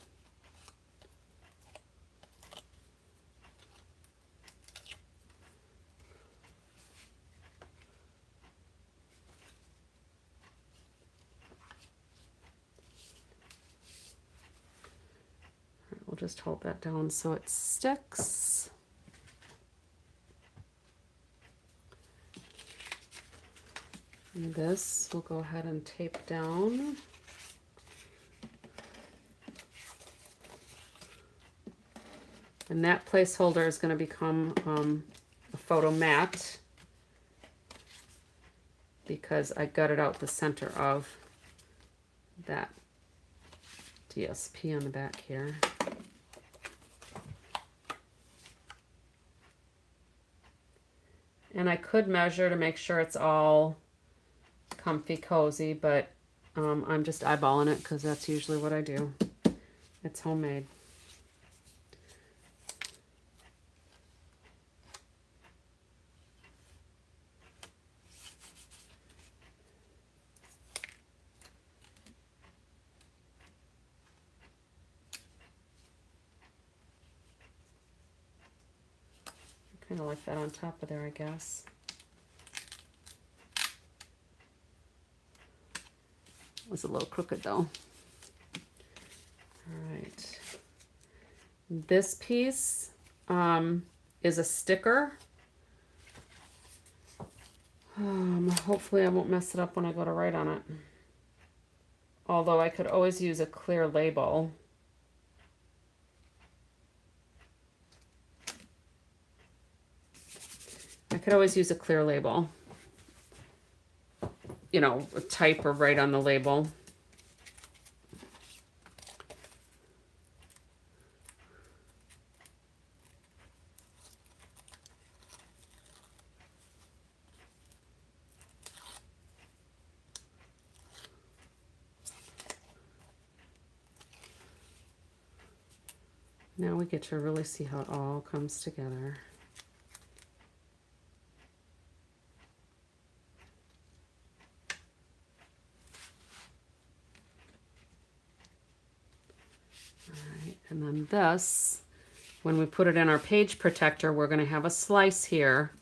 We'll just hold that down so it sticks. And this we'll go ahead and tape down. And that placeholder is going to become a photo mat because I gutted out the center of that DSP on the back here. And I could measure to make sure it's all comfy cozy, but I'm just eyeballing it because that's usually what I do. It's homemade. Kind of like that on top of there, I guess. It was a little crooked though. All right. This piece is a sticker. Hopefully I won't mess it up when I go to write on it. Although I could always use a clear label. I could always use a clear label. You know, type or write on the label. Now we get to really see how it all comes together. All right, and then this, when we put it in our page protector, we're going to have a slice here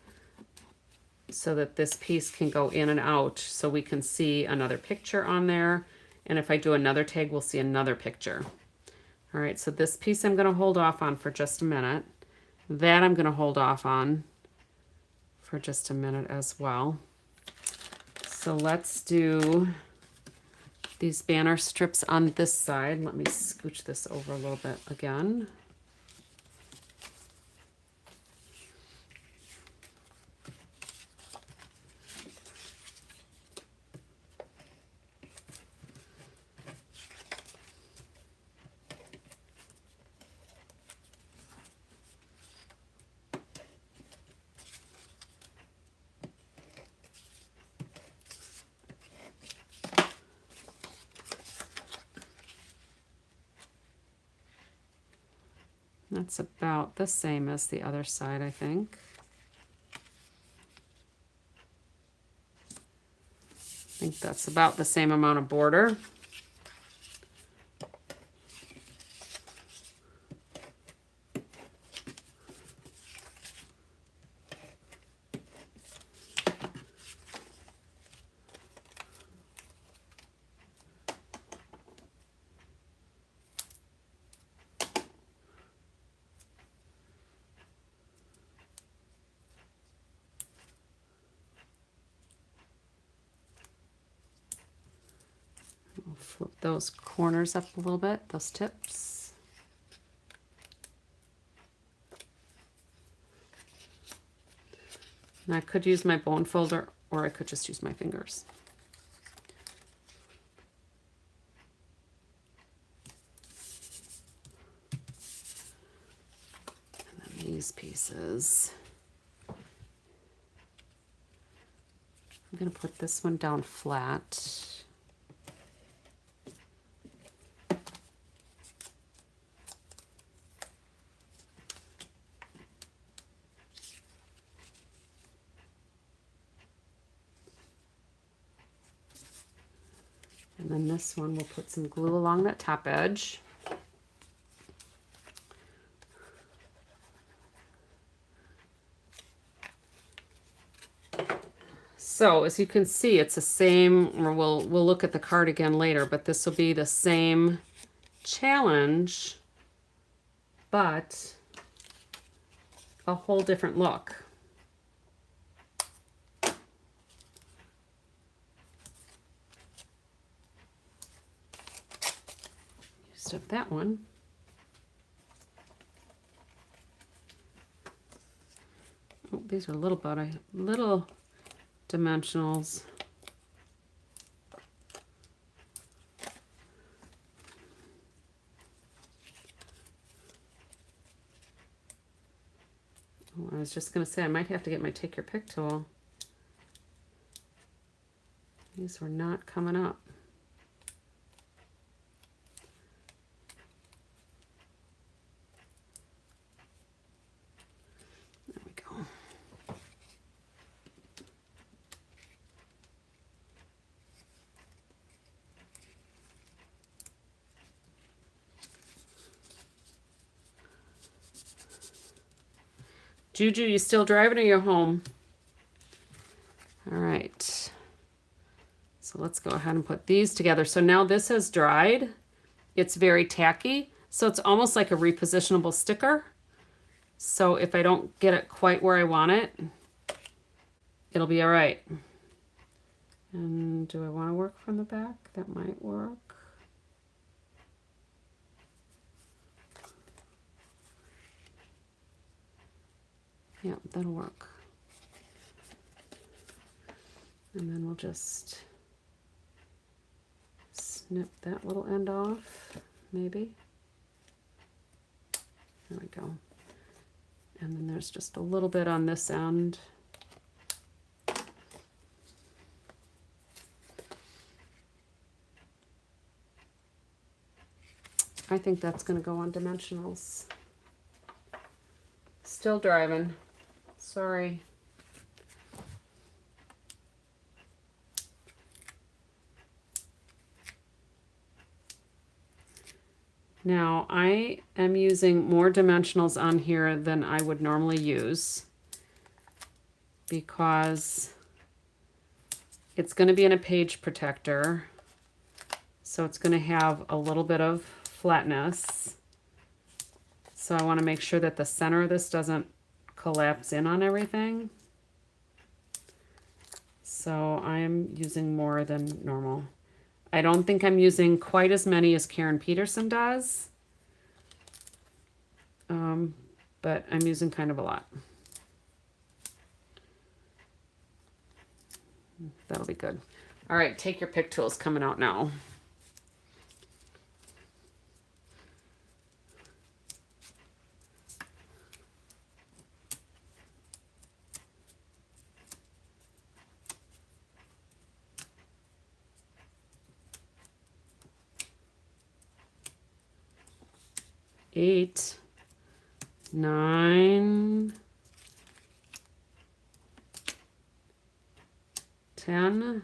so that this piece can go in and out so we can see another picture on there. And if I do another tag, we'll see another picture. All right, so this piece I'm going to hold off on for just a minute. That I'm going to hold off on for just a minute as well. So let's do these banner strips on this side. Let me scooch this over a little bit again. That's about the same as the other side, I think. I think that's about the same amount of border. We'll flip those corners up a little bit, those tips. And I could use my bone folder or I could just use my fingers. And then these pieces. I'm going to put this one down flat. And then this one, we'll put some glue along that top edge. So as you can see, it's the same, or we'll look at the card again later, but this will be the same challenge, but a whole different look. Used up that one. Oh, these are little dimensionals. Oh, I was just going to say I might have to get my take your pick tool. These were not coming up. There we go. Juju, you still driving or you home? All right. So let's go ahead and put these together. So now this has dried. It's very tacky. So it's almost like a repositionable sticker. So if I don't get it quite where I want it, it'll be all right. And do I want to work from the back? That might work. Yeah, that'll work. And then we'll just snip that little end off, maybe. There we go. And then there's just a little bit on this end. I think that's going to go on dimensionals. Still driving. Sorry. Now I am using more dimensionals on here than I would normally use because it's going to be in a page protector. So it's going to have a little bit of flatness. So I want to make sure that the center of this doesn't collapse in on everything. So I'm using more than normal. I don't think I'm using quite as many as Karen Peterson does, but I'm using kind of a lot. That'll be good. All right, take your pick tool's coming out now. Eight, 9, 10,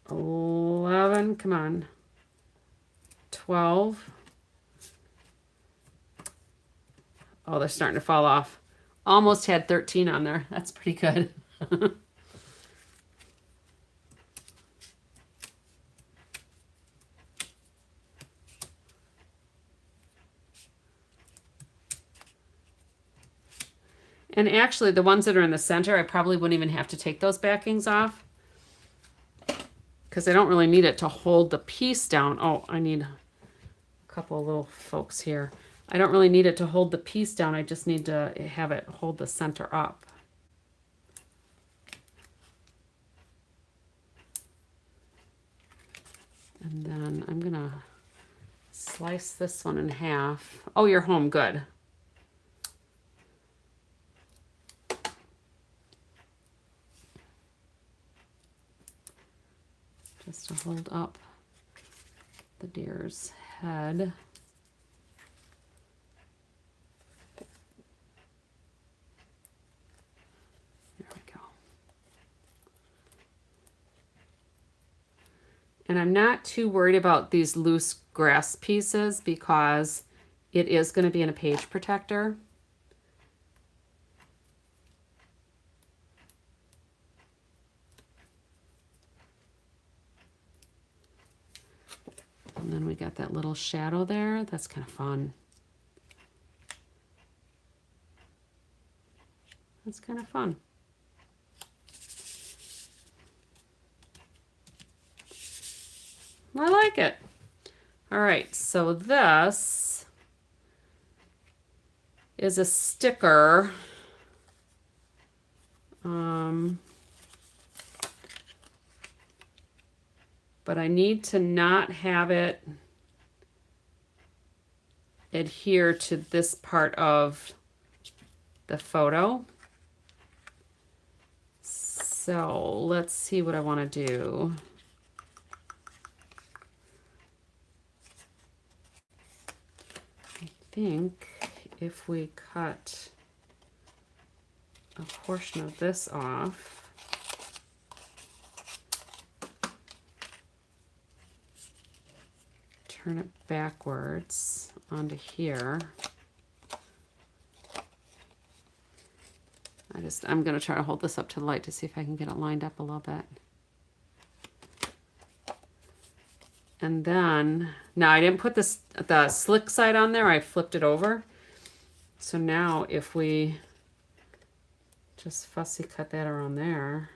11, come on, 12. Oh, they're starting to fall off. Almost had 13 on there. That's pretty good. And actually, the ones that are in the center, I probably wouldn't even have to take those backings off because I don't really need it to hold the piece down. Oh, I need a couple of little folks here. I don't really need it to hold the piece down. I just need to have it hold the center up. And then I'm going to slice this one in half. Oh, you're home. Good. Just to hold up the deer's head. There we go. And I'm not too worried about these loose grass pieces because it is going to be in a page protector. And then we got that little shadow there. That's kind of fun. That's kind of fun. I like it. All right, so this is a sticker. But I need to not have it adhere to this part of the photo. So let's see what I want to do. I think if we cut a portion of this off, turn it backwards onto here. I'm going to try to hold this up to the light to see if I can get it lined up a little bit. And then, now I didn't put the slick side on there, I flipped it over. So now if we just fussy cut that around there.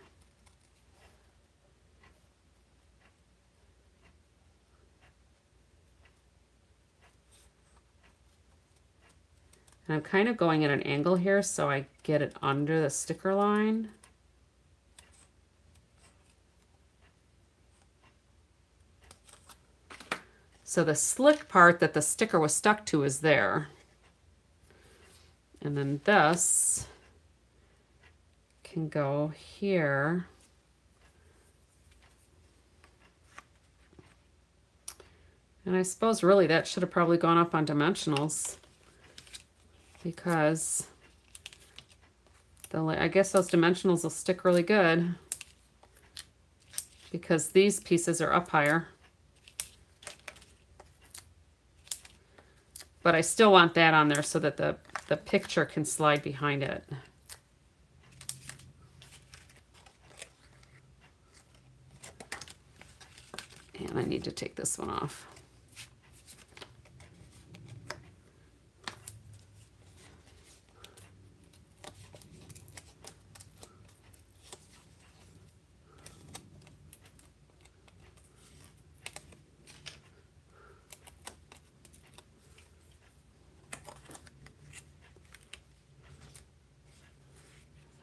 And I'm kind of going at an angle here so I get it under the sticker line. So the slick part that the sticker was stuck to is there. And then this can go here. And I suppose really that should have probably gone up on dimensionals, because I guess those dimensionals will stick really good because these pieces are up higher. But I still want that on there so that the picture can slide behind it. And I need to take this one off.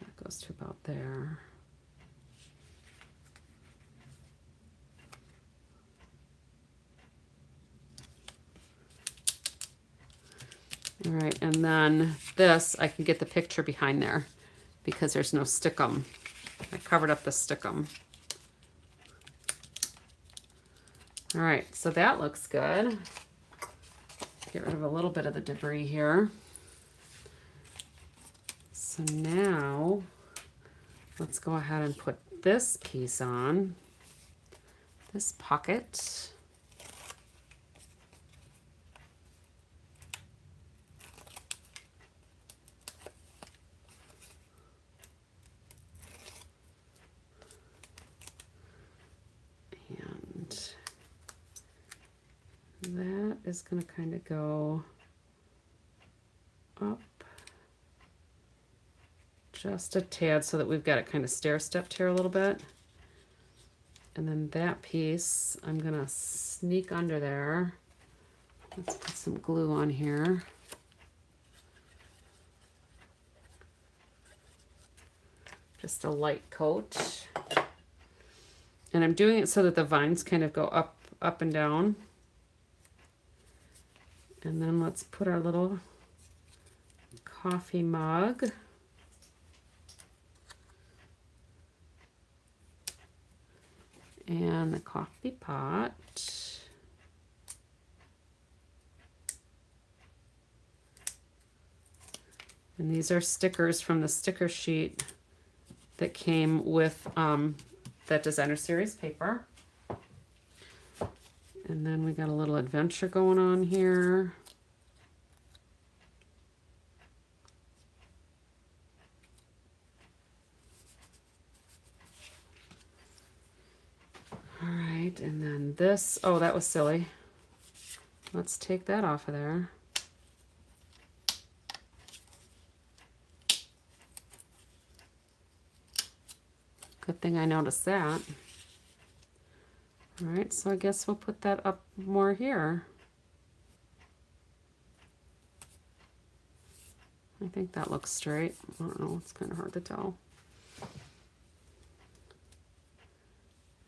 That goes to about there. All right, and then this, I can get the picture behind there because there's no stickum. I covered up the stickum. All right, so that looks good. Get rid of a little bit of the debris here. So now, let's go ahead and put this piece on, this pocket. That is going to kind of go up just a tad so that we've got it kind of stair-stepped here a little bit. And then that piece, I'm going to sneak under there. Let's put some glue on here. Just a light coat. And I'm doing it so that the vines kind of go up and down. And then let's put our little coffee mug. And the coffee pot. And these are stickers from the sticker sheet that came with that designer series paper. And then we got a little adventure going on here. All right, and then this, oh, that was silly. Let's take that off of there. Good thing I noticed that. All right, so I guess we'll put that up more here. I think that looks straight. I don't know, it's kind of hard to tell.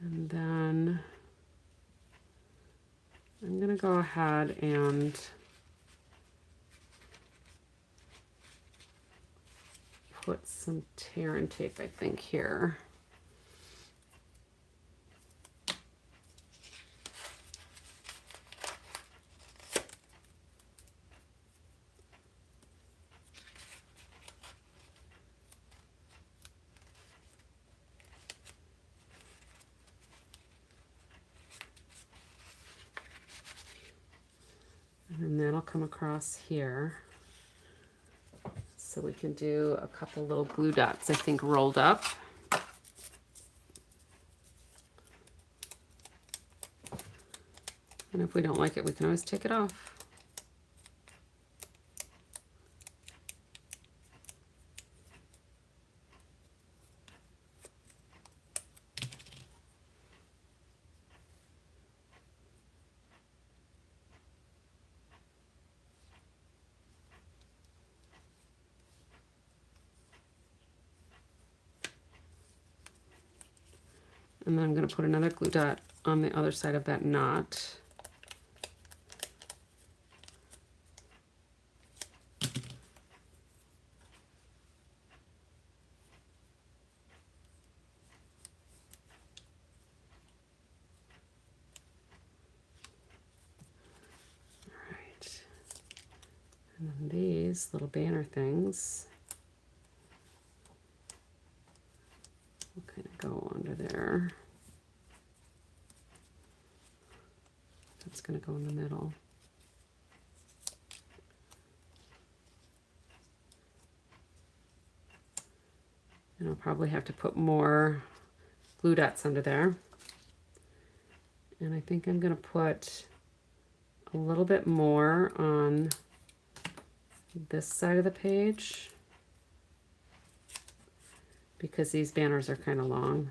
And then I'm gonna go ahead and put some tear and tape, I think, here. And then that'll come across here. So we can do a couple little glue dots, I think, rolled up. And if we don't like it, we can always take it off. And then I'm going to put another glue dot on the other side of that knot. Alright. And then these little banner things will kind of go under there. That's going to go in the middle. And I'll probably have to put more glue dots under there. And I think I'm going to put a little bit more on this side of the page because these banners are kind of long.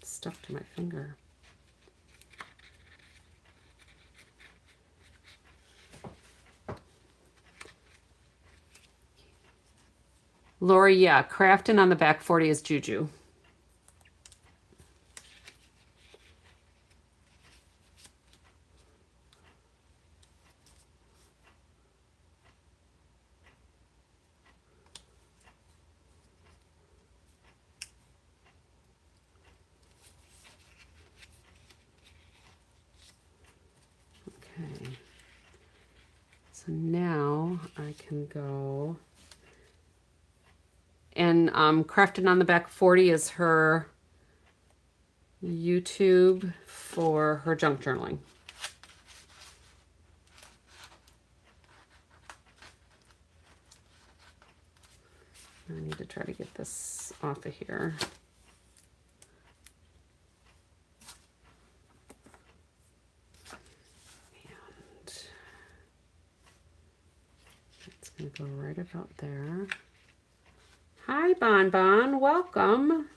It's stuck to my finger. Lori, yeah, Craftin on the back 40 is Juju. Okay. So now I can go. And Craftin on the back 40 is her YouTube for her junk journaling. I need to try to get this off of here. And it's going to go right about there. Hi, Bon Bon. Welcome.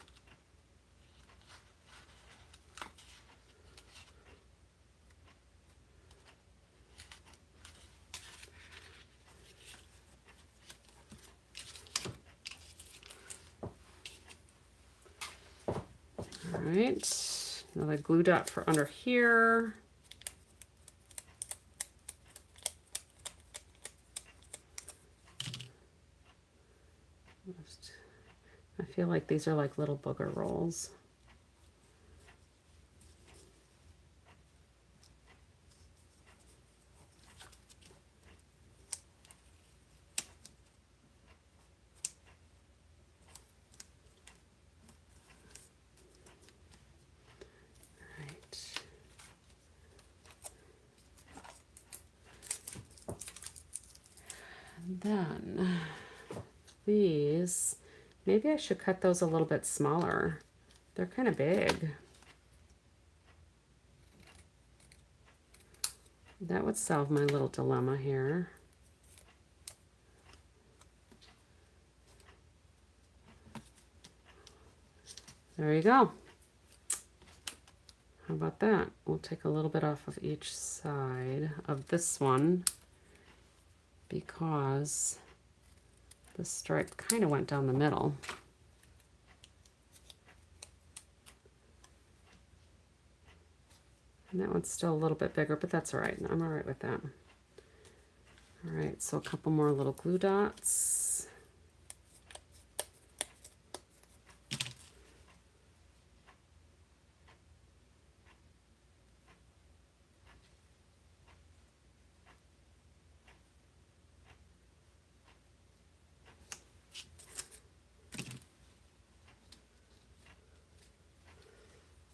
All right. Another glue dot for under here. I feel like these are like little booger rolls. Right. And then these, maybe I should cut those a little bit smaller. They're kind of big. That would solve my little dilemma here. There you go. How about that? We'll take a little bit off of each side of this one because the stripe kind of went down the middle. And that one's still a little bit bigger, but that's all right. I'm all right with that. All right, so a couple more little glue dots.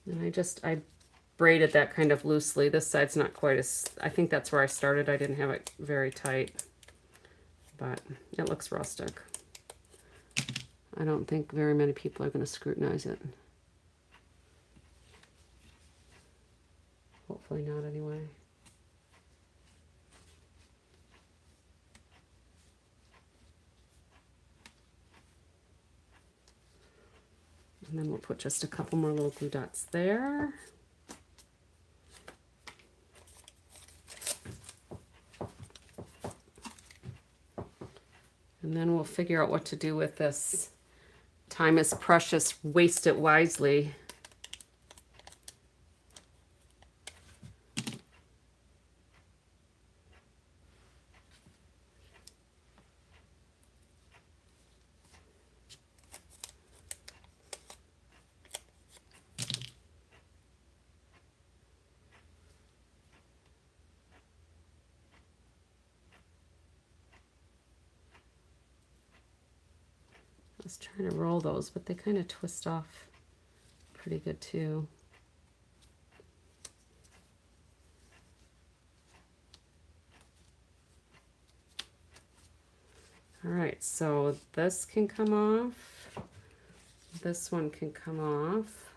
And I braided that kind of loosely. This side's not quite as, I think that's where I started. I didn't have it very tight, but it looks rustic. I don't think very many people are going to scrutinize it. Hopefully not anyway. And then we'll put just a couple more little glue dots there. And then we'll figure out what to do with this. Time is precious, waste it wisely. I was trying to roll those, but they kind of twist off pretty good too. All right, so this can come off. This one can come off.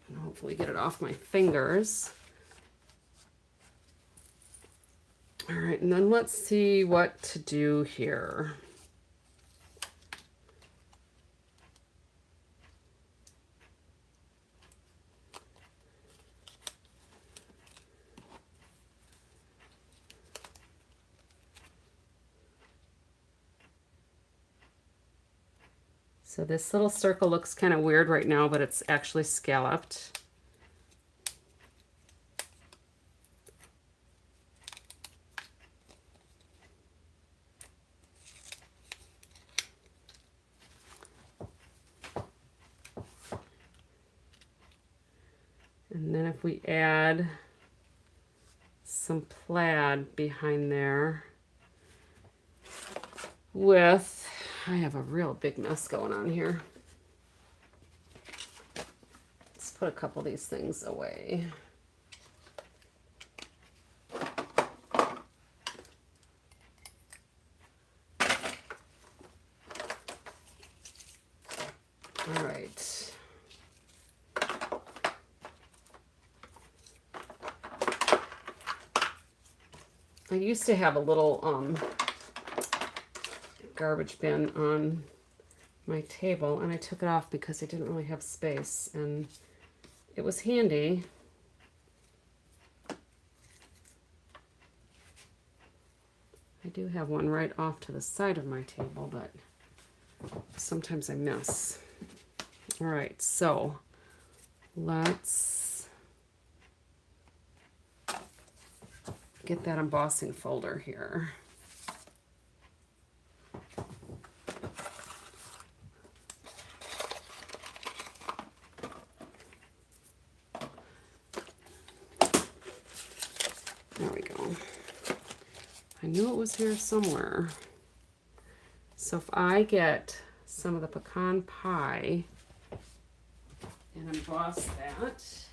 And hopefully get it off my fingers. All right, and then let's see what to do here. So this little circle looks kind of weird right now, but it's actually scalloped. And then if we add some plaid behind there with, I have a real big mess going on here. Let's put a couple of these things away. All right. I used to have a little garbage bin on my table, and I took it off because I didn't really have space, and it was handy. I do have one right off to the side of my table, but sometimes I miss. All right, so let's get that embossing folder here. There we go. I knew it was here somewhere. So if I get some of the pecan pie and emboss that, let's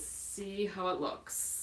see how it looks.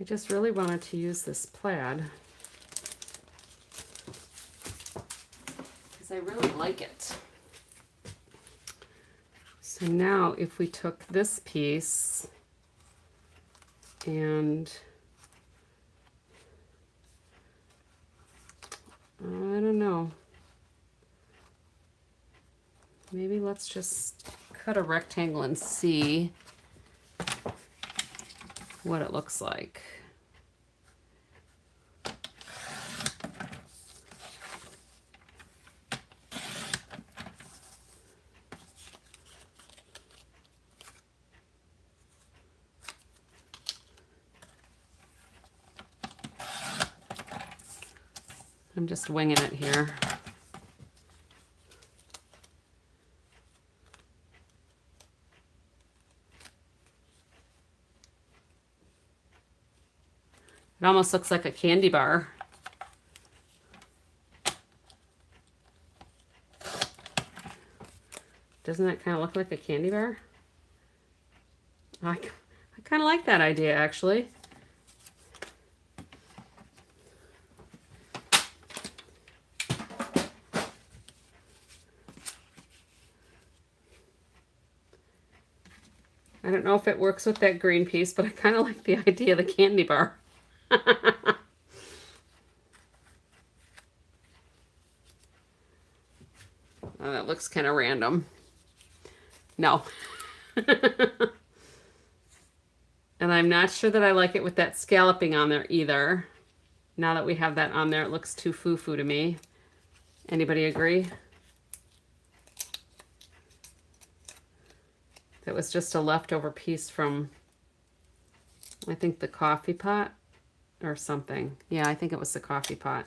just really wanted to use this plaid because I really like it. So now if we took this piece and I don't know, maybe let's just cut a rectangle and see what it looks like. I'm just winging it here. It almost looks like a candy bar. Doesn't that kind of look like a candy bar? I kind of like that idea, actually. I don't know if it works with that green piece, but I kind of like the idea of the candy bar. Oh, that looks kind of random. No. And I'm not sure that I like it with that scalloping on there either. Now that we have that on there, it looks too foo-foo to me. Anybody agree? That was just a leftover piece from, I think, the coffee pot or something. Yeah, I think it was the coffee pot.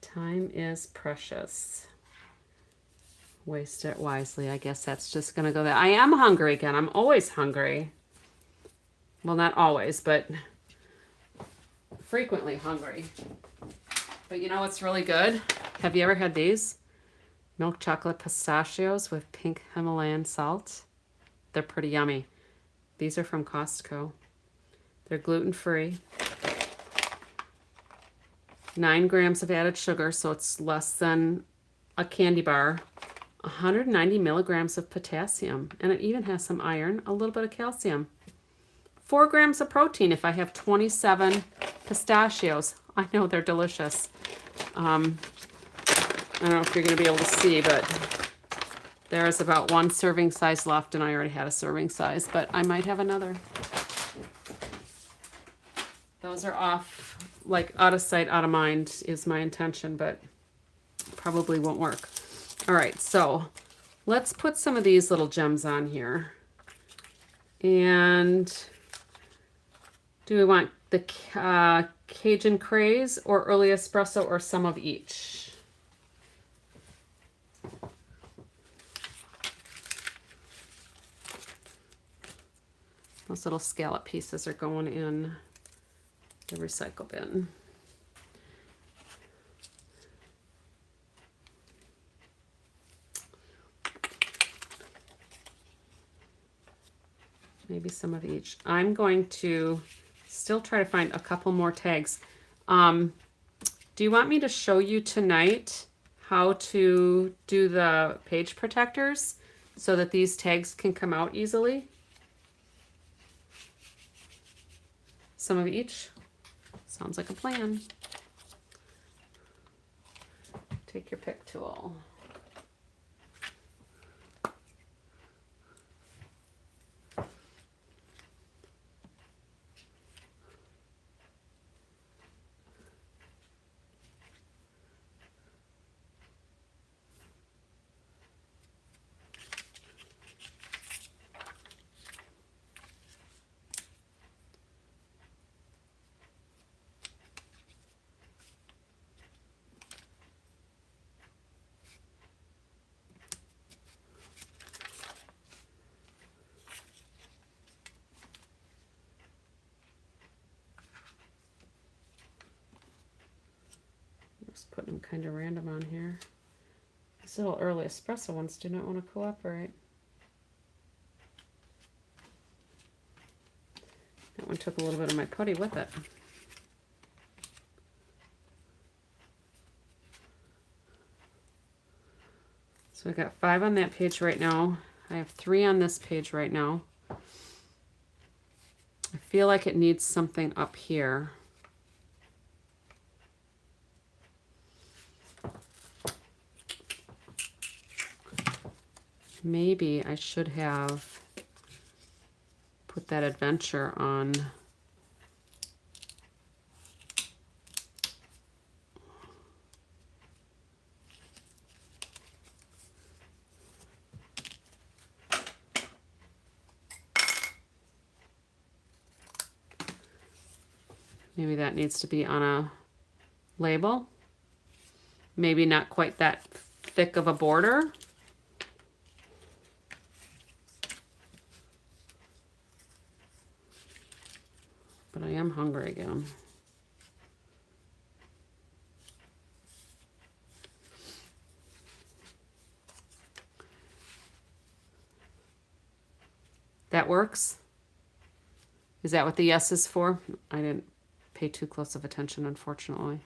Time is precious. Waste it wisely. I guess that's just going to go there. I am hungry again. I'm always hungry. Well, not always, but frequently hungry. But you know what's really good? Have you ever had these? Milk chocolate pistachios with pink Himalayan salt. They're pretty yummy. These are from Costco. They're gluten-free. 9 grams of added sugar, so it's less than a candy bar. 190 milligrams of potassium, and it even has some iron, a little bit of calcium. 4 grams of protein if I have 27 pistachios. I know they're delicious. I don't know if you're going to be able to see, but there is about 1 serving size left, and I already had a serving size, but I might have another. Those are off, like out of sight, out of mind is my intention, but probably won't work. All right, so let's put some of these little gems on here. And do we want the Cajun Craze or Early Espresso or some of each? Those little scallop pieces are going in the recycle bin. Maybe some of each. I'm going to still try to find a couple more tags. Do you want me to show you tonight how to do the page protectors so that these tags can come out easily? Some of each? Sounds like a plan. Take your pick tool. Just putting them kind of random on here. These little early espresso ones do not want to cooperate. That one took a little bit of my putty with it. So I got 5 on that page right now. I have 3 on this page right now. I feel like it needs something up here. Maybe I should have put that adventure on. Maybe that needs to be on a label. Maybe not quite that thick of a border. But I am hungry again. That works? Is that what the yes is for? I didn't pay too close of attention, unfortunately.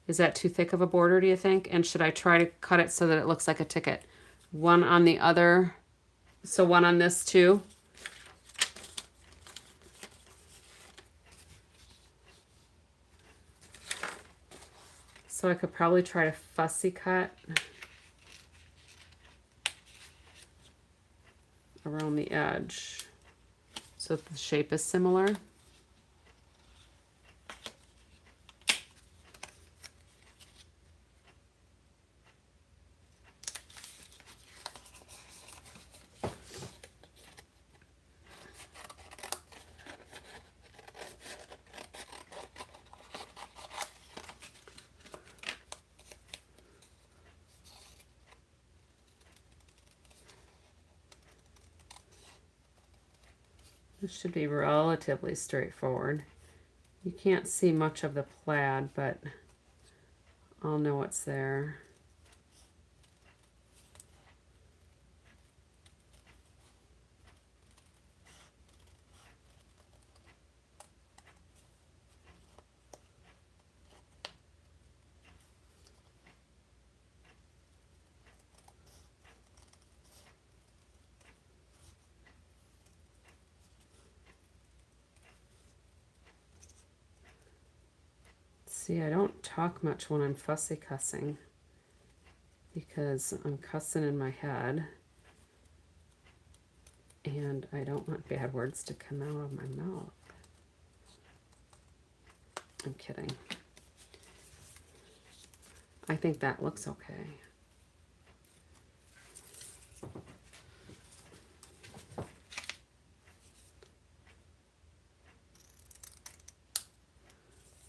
Is that too thick of a border, do you think? And should I try to cut it so that it looks like a ticket? One on the other, so one on this too? So I could probably try to fussy cut around the edge so that the shape is similar. This should be relatively straightforward. You can't see much of the plaid, but I'll know what's there. See, I don't talk much when I'm fussy cussing because I'm cussing in my head and I don't want bad words to come out of my mouth. I'm kidding. I think that looks okay.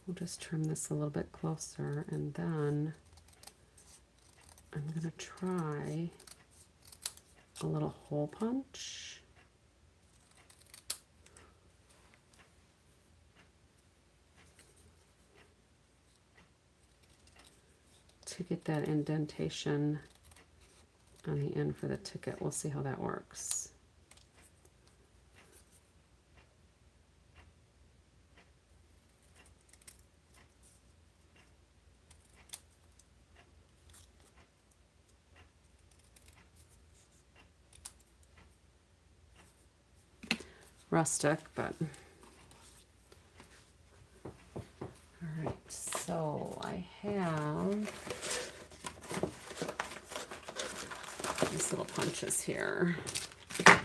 We'll just trim this a little bit closer and then I'm going to try a little hole punch. To get that indentation on the end for the ticket. We'll see how that works. Rustic, but all right, so I have these little punches here. I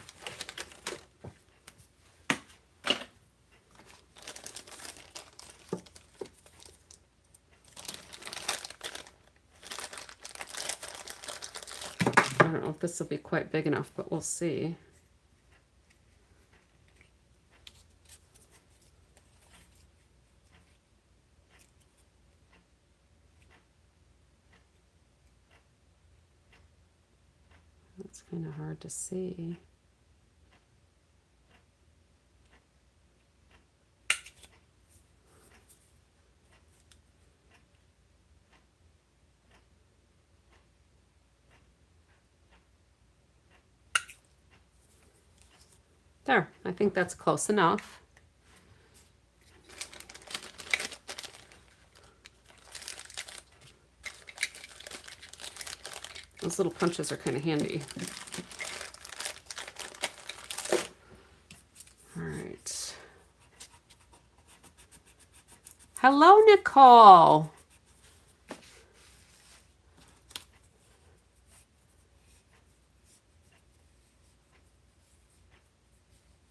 don't know if this will be quite big enough, but we'll see. It's kind of hard to see. There, I think that's close enough. Those little punches are kind of handy. All right. Hello, Nicole.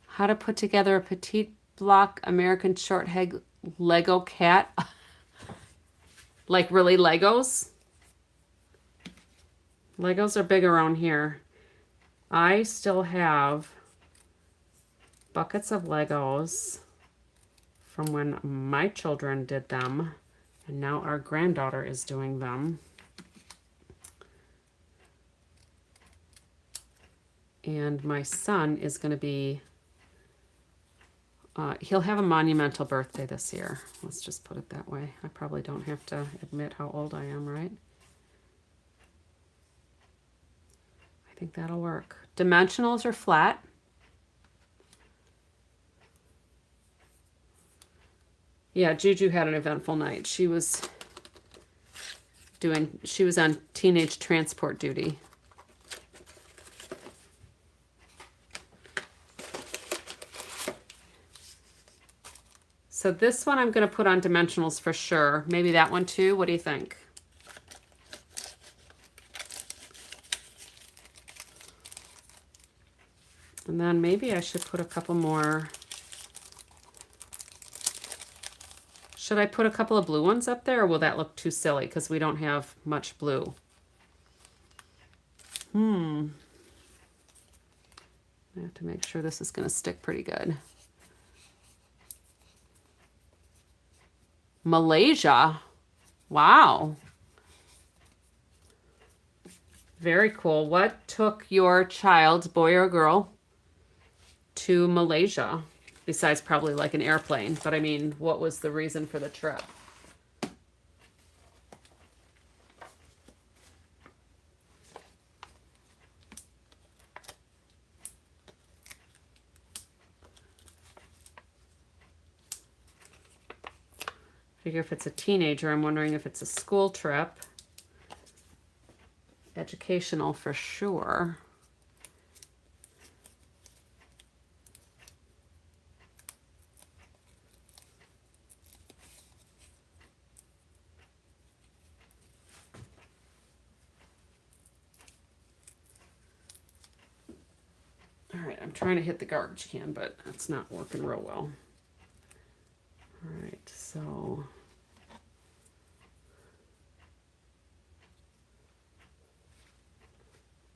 How to put together a petite block American shorthand Lego cat. Like really Legos? Legos are big around here. I still have buckets of Legos from when my children did them, and now our granddaughter is doing them. And my son is going to be, he'll have a monumental birthday this year. Let's just put it that way. I probably don't have to admit how old I am, right? I think that'll work. Dimensionals are flat. Yeah, Juju had an eventful night. She was on teenage transport duty. So this one I'm going to put on dimensionals for sure. Maybe that one too. What do you think? And then maybe I should put a couple more. Should I put a couple of blue ones up there, or will that look too silly because we don't have much blue? I have to make sure this is going to stick pretty good. Malaysia. Wow. Very cool. What took your child, boy or girl, to Malaysia? Besides probably like an airplane, but I mean, what was the reason for the trip? Figure if it's a teenager, I'm wondering if it's a school trip. Educational for sure. All right, I'm trying to hit the garbage can, but it's not working real well. All right, so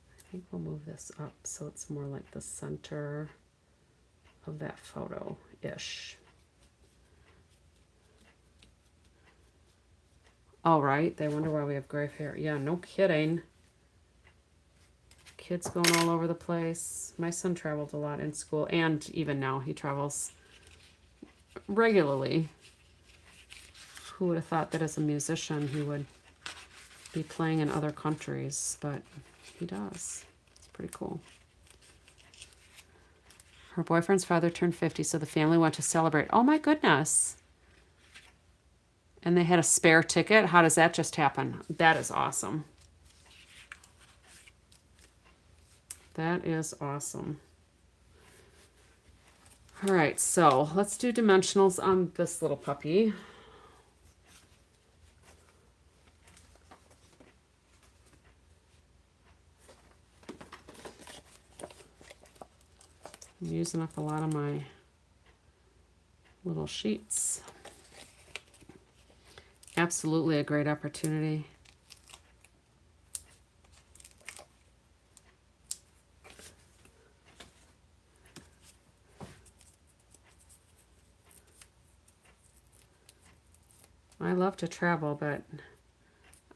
I think we'll move this up so it's more like the center of that photo-ish. All right, they wonder why we have gray hair. Yeah, no kidding. Kids going all over the place. My son traveled a lot in school, and even now he travels regularly. Who would have thought that as a musician he would be playing in other countries, but he does. It's pretty cool. Her boyfriend's father turned 50, so the family went to celebrate. Oh my goodness. And they had a spare ticket. How does that just happen? That is awesome. That is awesome. All right, so let's do dimensionals on this little puppy. I'm using up a lot of my little sheets. Absolutely a great opportunity. I love to travel, but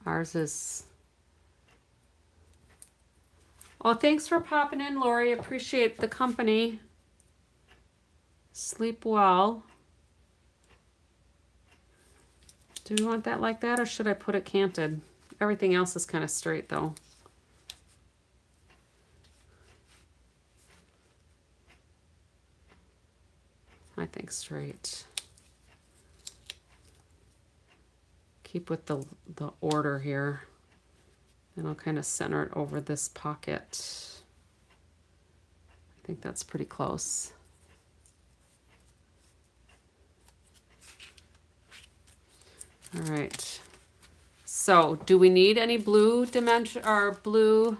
ours is... Oh, thanks for popping in, Lori. Appreciate the company. Sleep well. Do you want that like that, or should I put it canted? Everything else is kind of straight, though. straight. Keep with the order here. And I'll kind of center it over this pocket. I think that's pretty close. All right. So do we need any blue dimension or blue?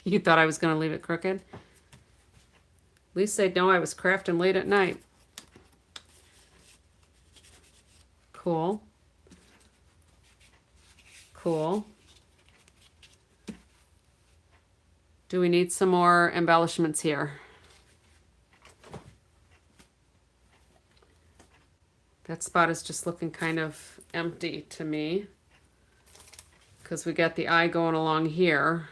You thought I was going to leave it crooked? At least they'd know I was crafting late at night. Cool. Cool. Do we need some more embellishments here? That spot is just looking kind of empty to me because we got the eye going along here.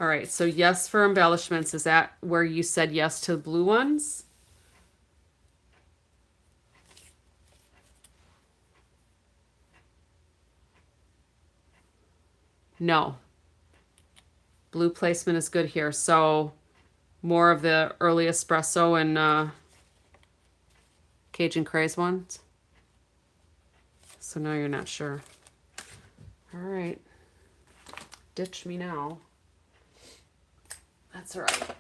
All right, so yes for embellishments. Is that where you said yes to the blue ones? No. Blue placement is good here. So more of the early espresso and Cajun Craze ones. So now you're not sure. All right. Ditch me now. That's all right.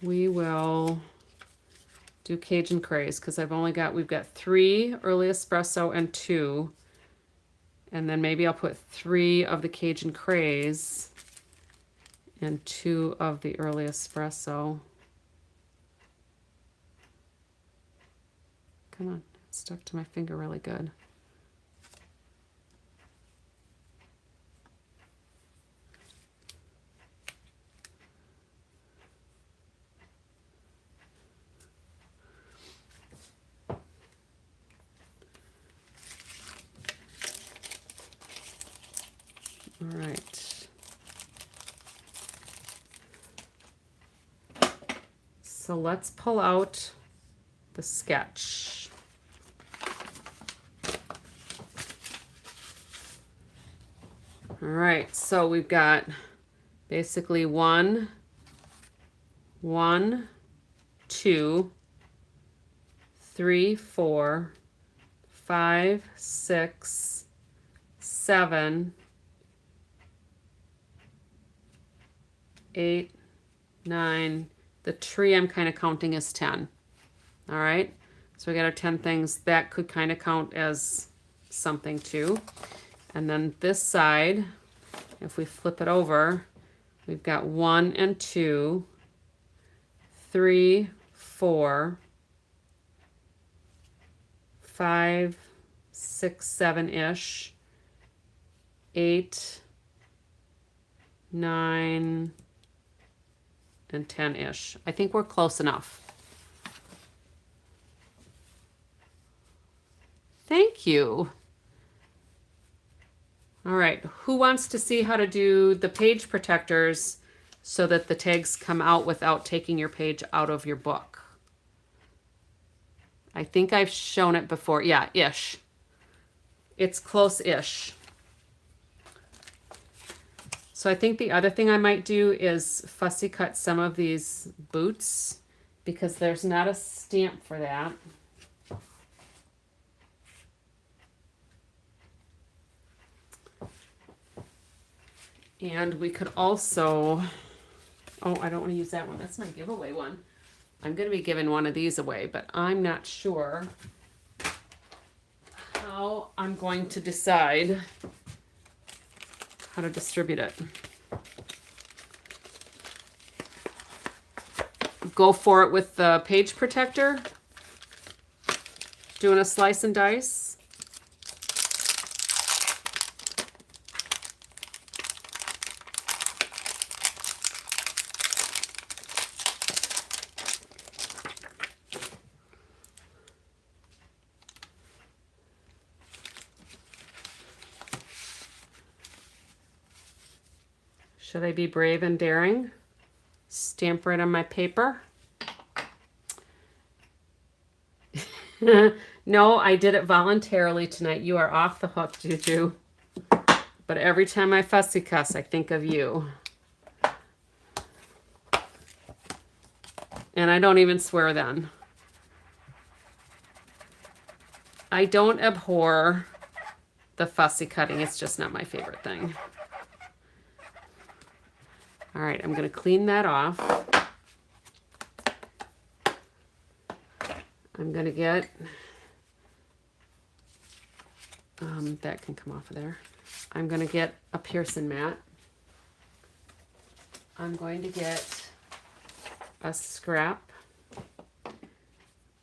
We will do Cajun Craze because we've got 3 early espresso and 2. And then maybe I'll put 3 of the Cajun Craze and 2 of the early espresso. Come on, it stuck to my finger really good. All right. So let's pull out the sketch. All right, so we've got basically 1, 2, 3, 4, 5, 6, 7, 8, 9. The tree I'm kind of counting as 10. All right, so we got our 10 things. That could kind of count as something too. And then this side, if we flip it over, we've got 1 and 2, 3, 4, 5, 6, 7-ish, 8, 9, and 10-ish. I think we're close enough. Thank you. All right, who wants to see how to do the page protectors so that the tags come out without taking your page out of your book? I think I've shown it before. Yeah, ish. It's close-ish. So I think the other thing I might do is fussy cut some of these boots because there's not a stamp for that. And we could also, oh, I don't want to use that one. That's my giveaway one. I'm going to be giving one of these away, but I'm not sure how I'm going to decide how to distribute it. Go for it with the page protector. Doing a slice and dice. Should I be brave and daring? Stamp right on my paper. No, I did it voluntarily tonight. You are off the hook, Juju. But every time I fussy cuss, I think of you. And I don't even swear then. I don't abhor the fussy cutting. It's just not my favorite thing. All right, I'm going to clean that off. I'm going to get, that can come off of there. I'm going to get a Pearson mat. I'm going to get a scrap.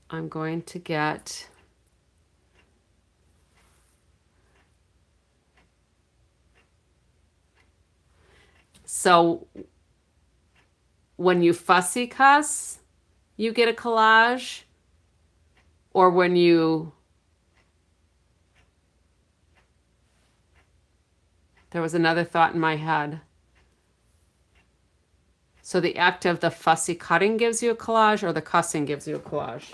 I'm going to get so when you fussy cuss, you get a collage, or when you, there was another thought in my head. So the act of the fussy cutting gives you a collage, or the cussing gives you a collage?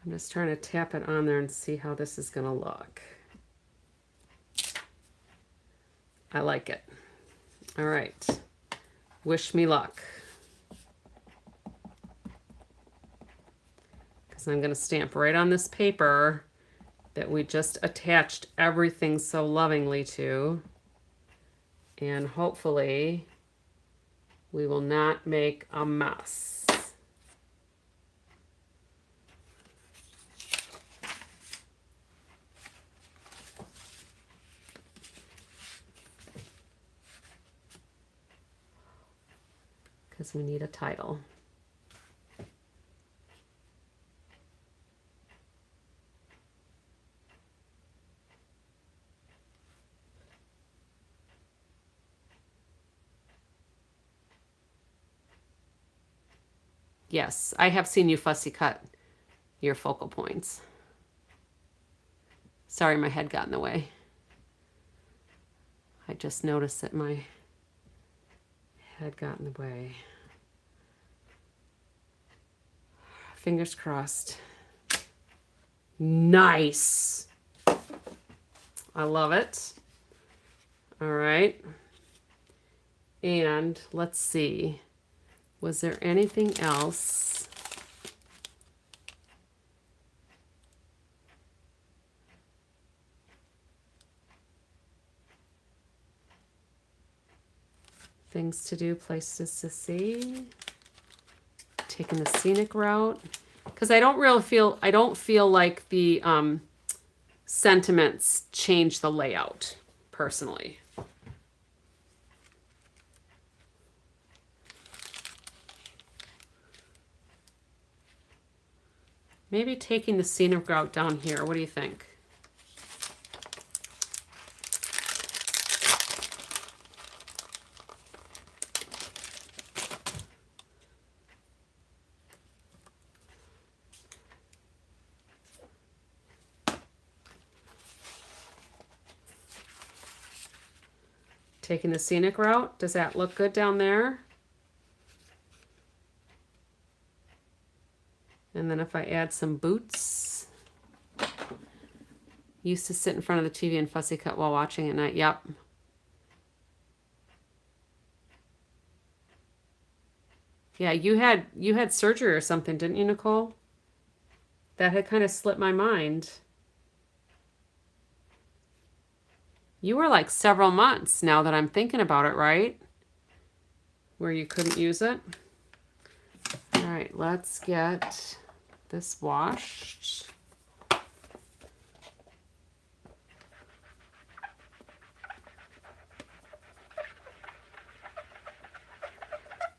I'm just trying to tap it on there and see how this is going to look. I like it. All right. Wish me luck. Because I'm going to stamp right on this paper that we just attached everything so lovingly to. And hopefully we will not make a mess. Because we need a title. Yes, I have seen you fussy cut your focal points. Sorry, my head got in the way. I just noticed that my head got in the way. Fingers crossed. Nice. I love it. All right. And let's see. Was there anything else? Things to do, places to see. Taking the scenic route. Because I don't feel like the sentiments change the layout, personally. Maybe taking the scenic route down here. What do you think? Taking the scenic route. Does that look good down there? And then if I add some boots. Used to sit in front of the TV and fussy cut while watching at night. Yep. Yeah, you had surgery or something, didn't you, Nicole? That had kind of slipped my mind. You were like several months now that I'm thinking about it, right? Where you couldn't use it. All right, let's get this washed.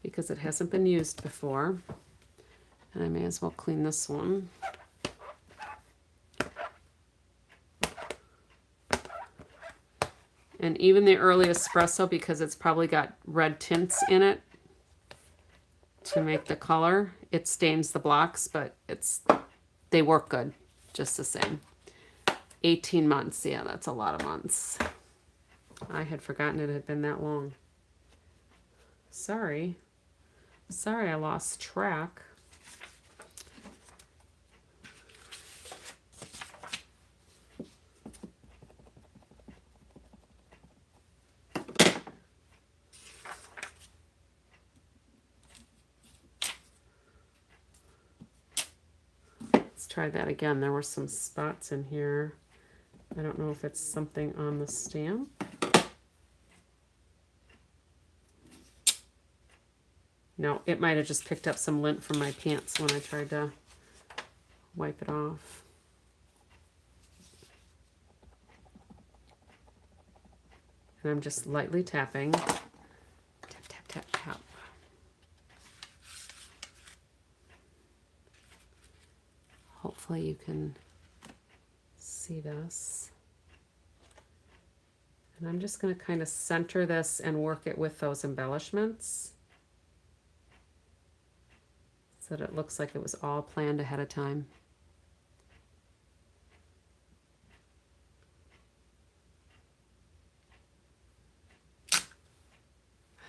Because it hasn't been used before. And I may as well clean this one. And even the early espresso, because it's probably got red tints in it to make the color. It stains the blocks, but they work good just the same. 18 months. Yeah, that's a lot of months. I had forgotten it had been that long. Sorry. Sorry, I lost track. Let's try that again. There were some spots in here. I don't know if it's something on the stamp. No, it might have just picked up some lint from my pants when I tried to wipe it off. And I'm just lightly tapping. Tap, tap, tap, tap. Hopefully you can see this. And I'm just going to kind of center this and work it with those embellishments, so that it looks like it was all planned ahead of time. I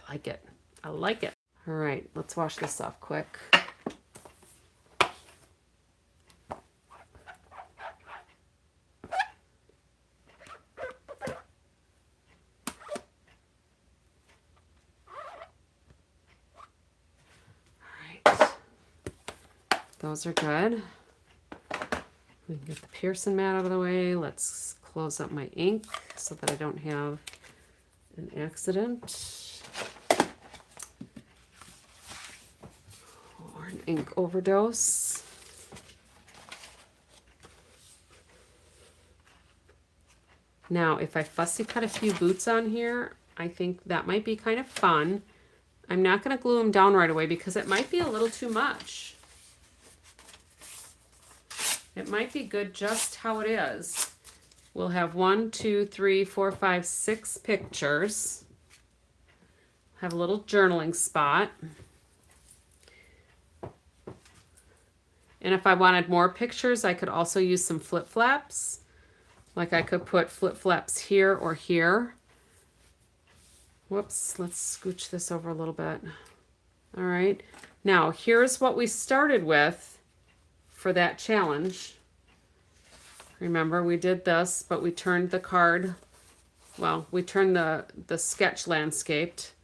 like it. I like it. All right, let's wash this off quick. Those are good. We can get the Pearson mat out of the way. Let's close up my ink so that I don't have an accident or an ink overdose. Now, if I fussy cut a few boots on here, I think that might be kind of fun. I'm not going to glue them down right away because it might be a little too much. It might be good just how it is. We'll have 1, 2, 3, 4, 5, 6 pictures. Have a little journaling spot. And if I wanted more pictures, I could also use some flip-flaps. Like I could put flip-flaps here or here. Whoops, let's scooch this over a little bit. All right, now here's what we started with for that challenge. Remember, we did this, but we turned the card, well, we turned the sketch landscaped.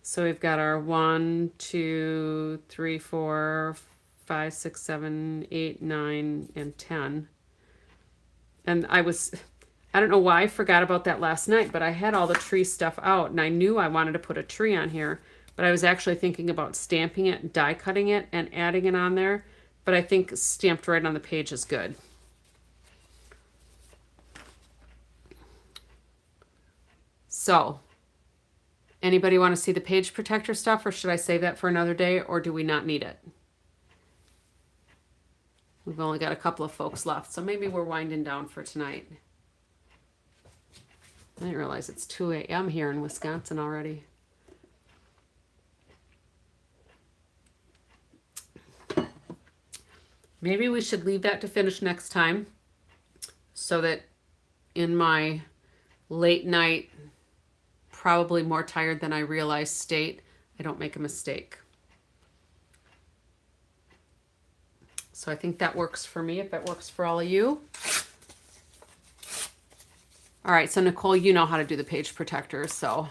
So we've got our 1, 2, 3, 4, 5, 6, 7, 8, 9, and 10. And I don't know why I forgot about that last night, but I had all the tree stuff out and I knew I wanted to put a tree on here, but I was actually thinking about stamping it, die cutting it, and adding it on there. But I think stamped right on the page is good. So, anybody want to see the page protector stuff, or should I save that for another day, or do we not need it? We've only got a couple of folks left, so maybe we're winding down for tonight. I didn't realize it's 2 a.m. here in Wisconsin already. Maybe we should leave that to finish next time so that in my late night, probably more tired than I realize state, I don't make a mistake. So I think that works for me, if it works for all of you. All right, so Nicole, you know how to do the page protectors, so.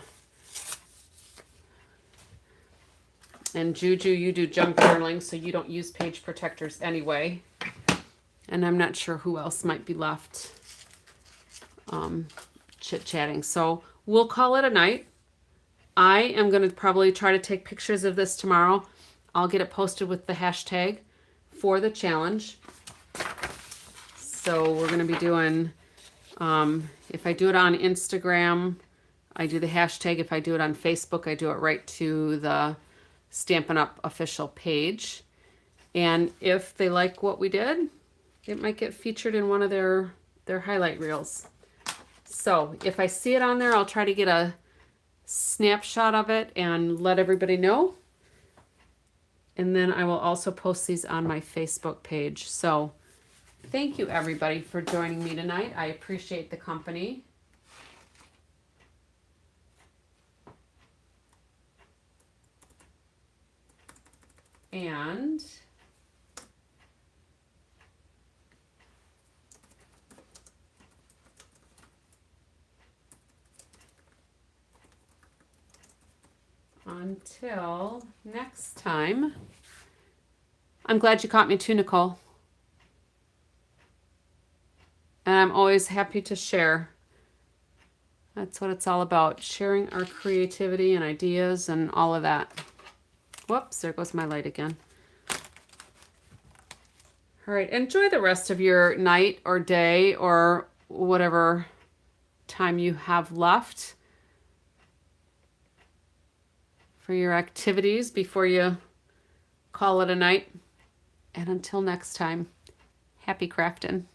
And Juju, you do junk journaling, so you don't use page protectors anyway. And I'm not sure who else might be left chit-chatting. So we'll call it a night. I am going to probably try to take pictures of this tomorrow. I'll get it posted with the hashtag for the challenge. So we're going to be doing, if I do it on Instagram, I do the hashtag. If I do it on Facebook, I do it right to the Stampin' Up! Official page. And if they like what we did, it might get featured in one of their highlight reels. So if I see it on there, I'll try to get a snapshot of it and let everybody know. And then I will also post these on my Facebook page. So Thank you, everybody, for joining me tonight. I appreciate the company. And until next time, I'm glad you caught me too, Nicole. And I'm always happy to share. That's what it's all about, sharing our creativity and ideas and all of that. Whoops, there goes my light again. All right, enjoy the rest of your night or day or whatever time you have left for your activities before you call it a night. And until next time, happy crafting.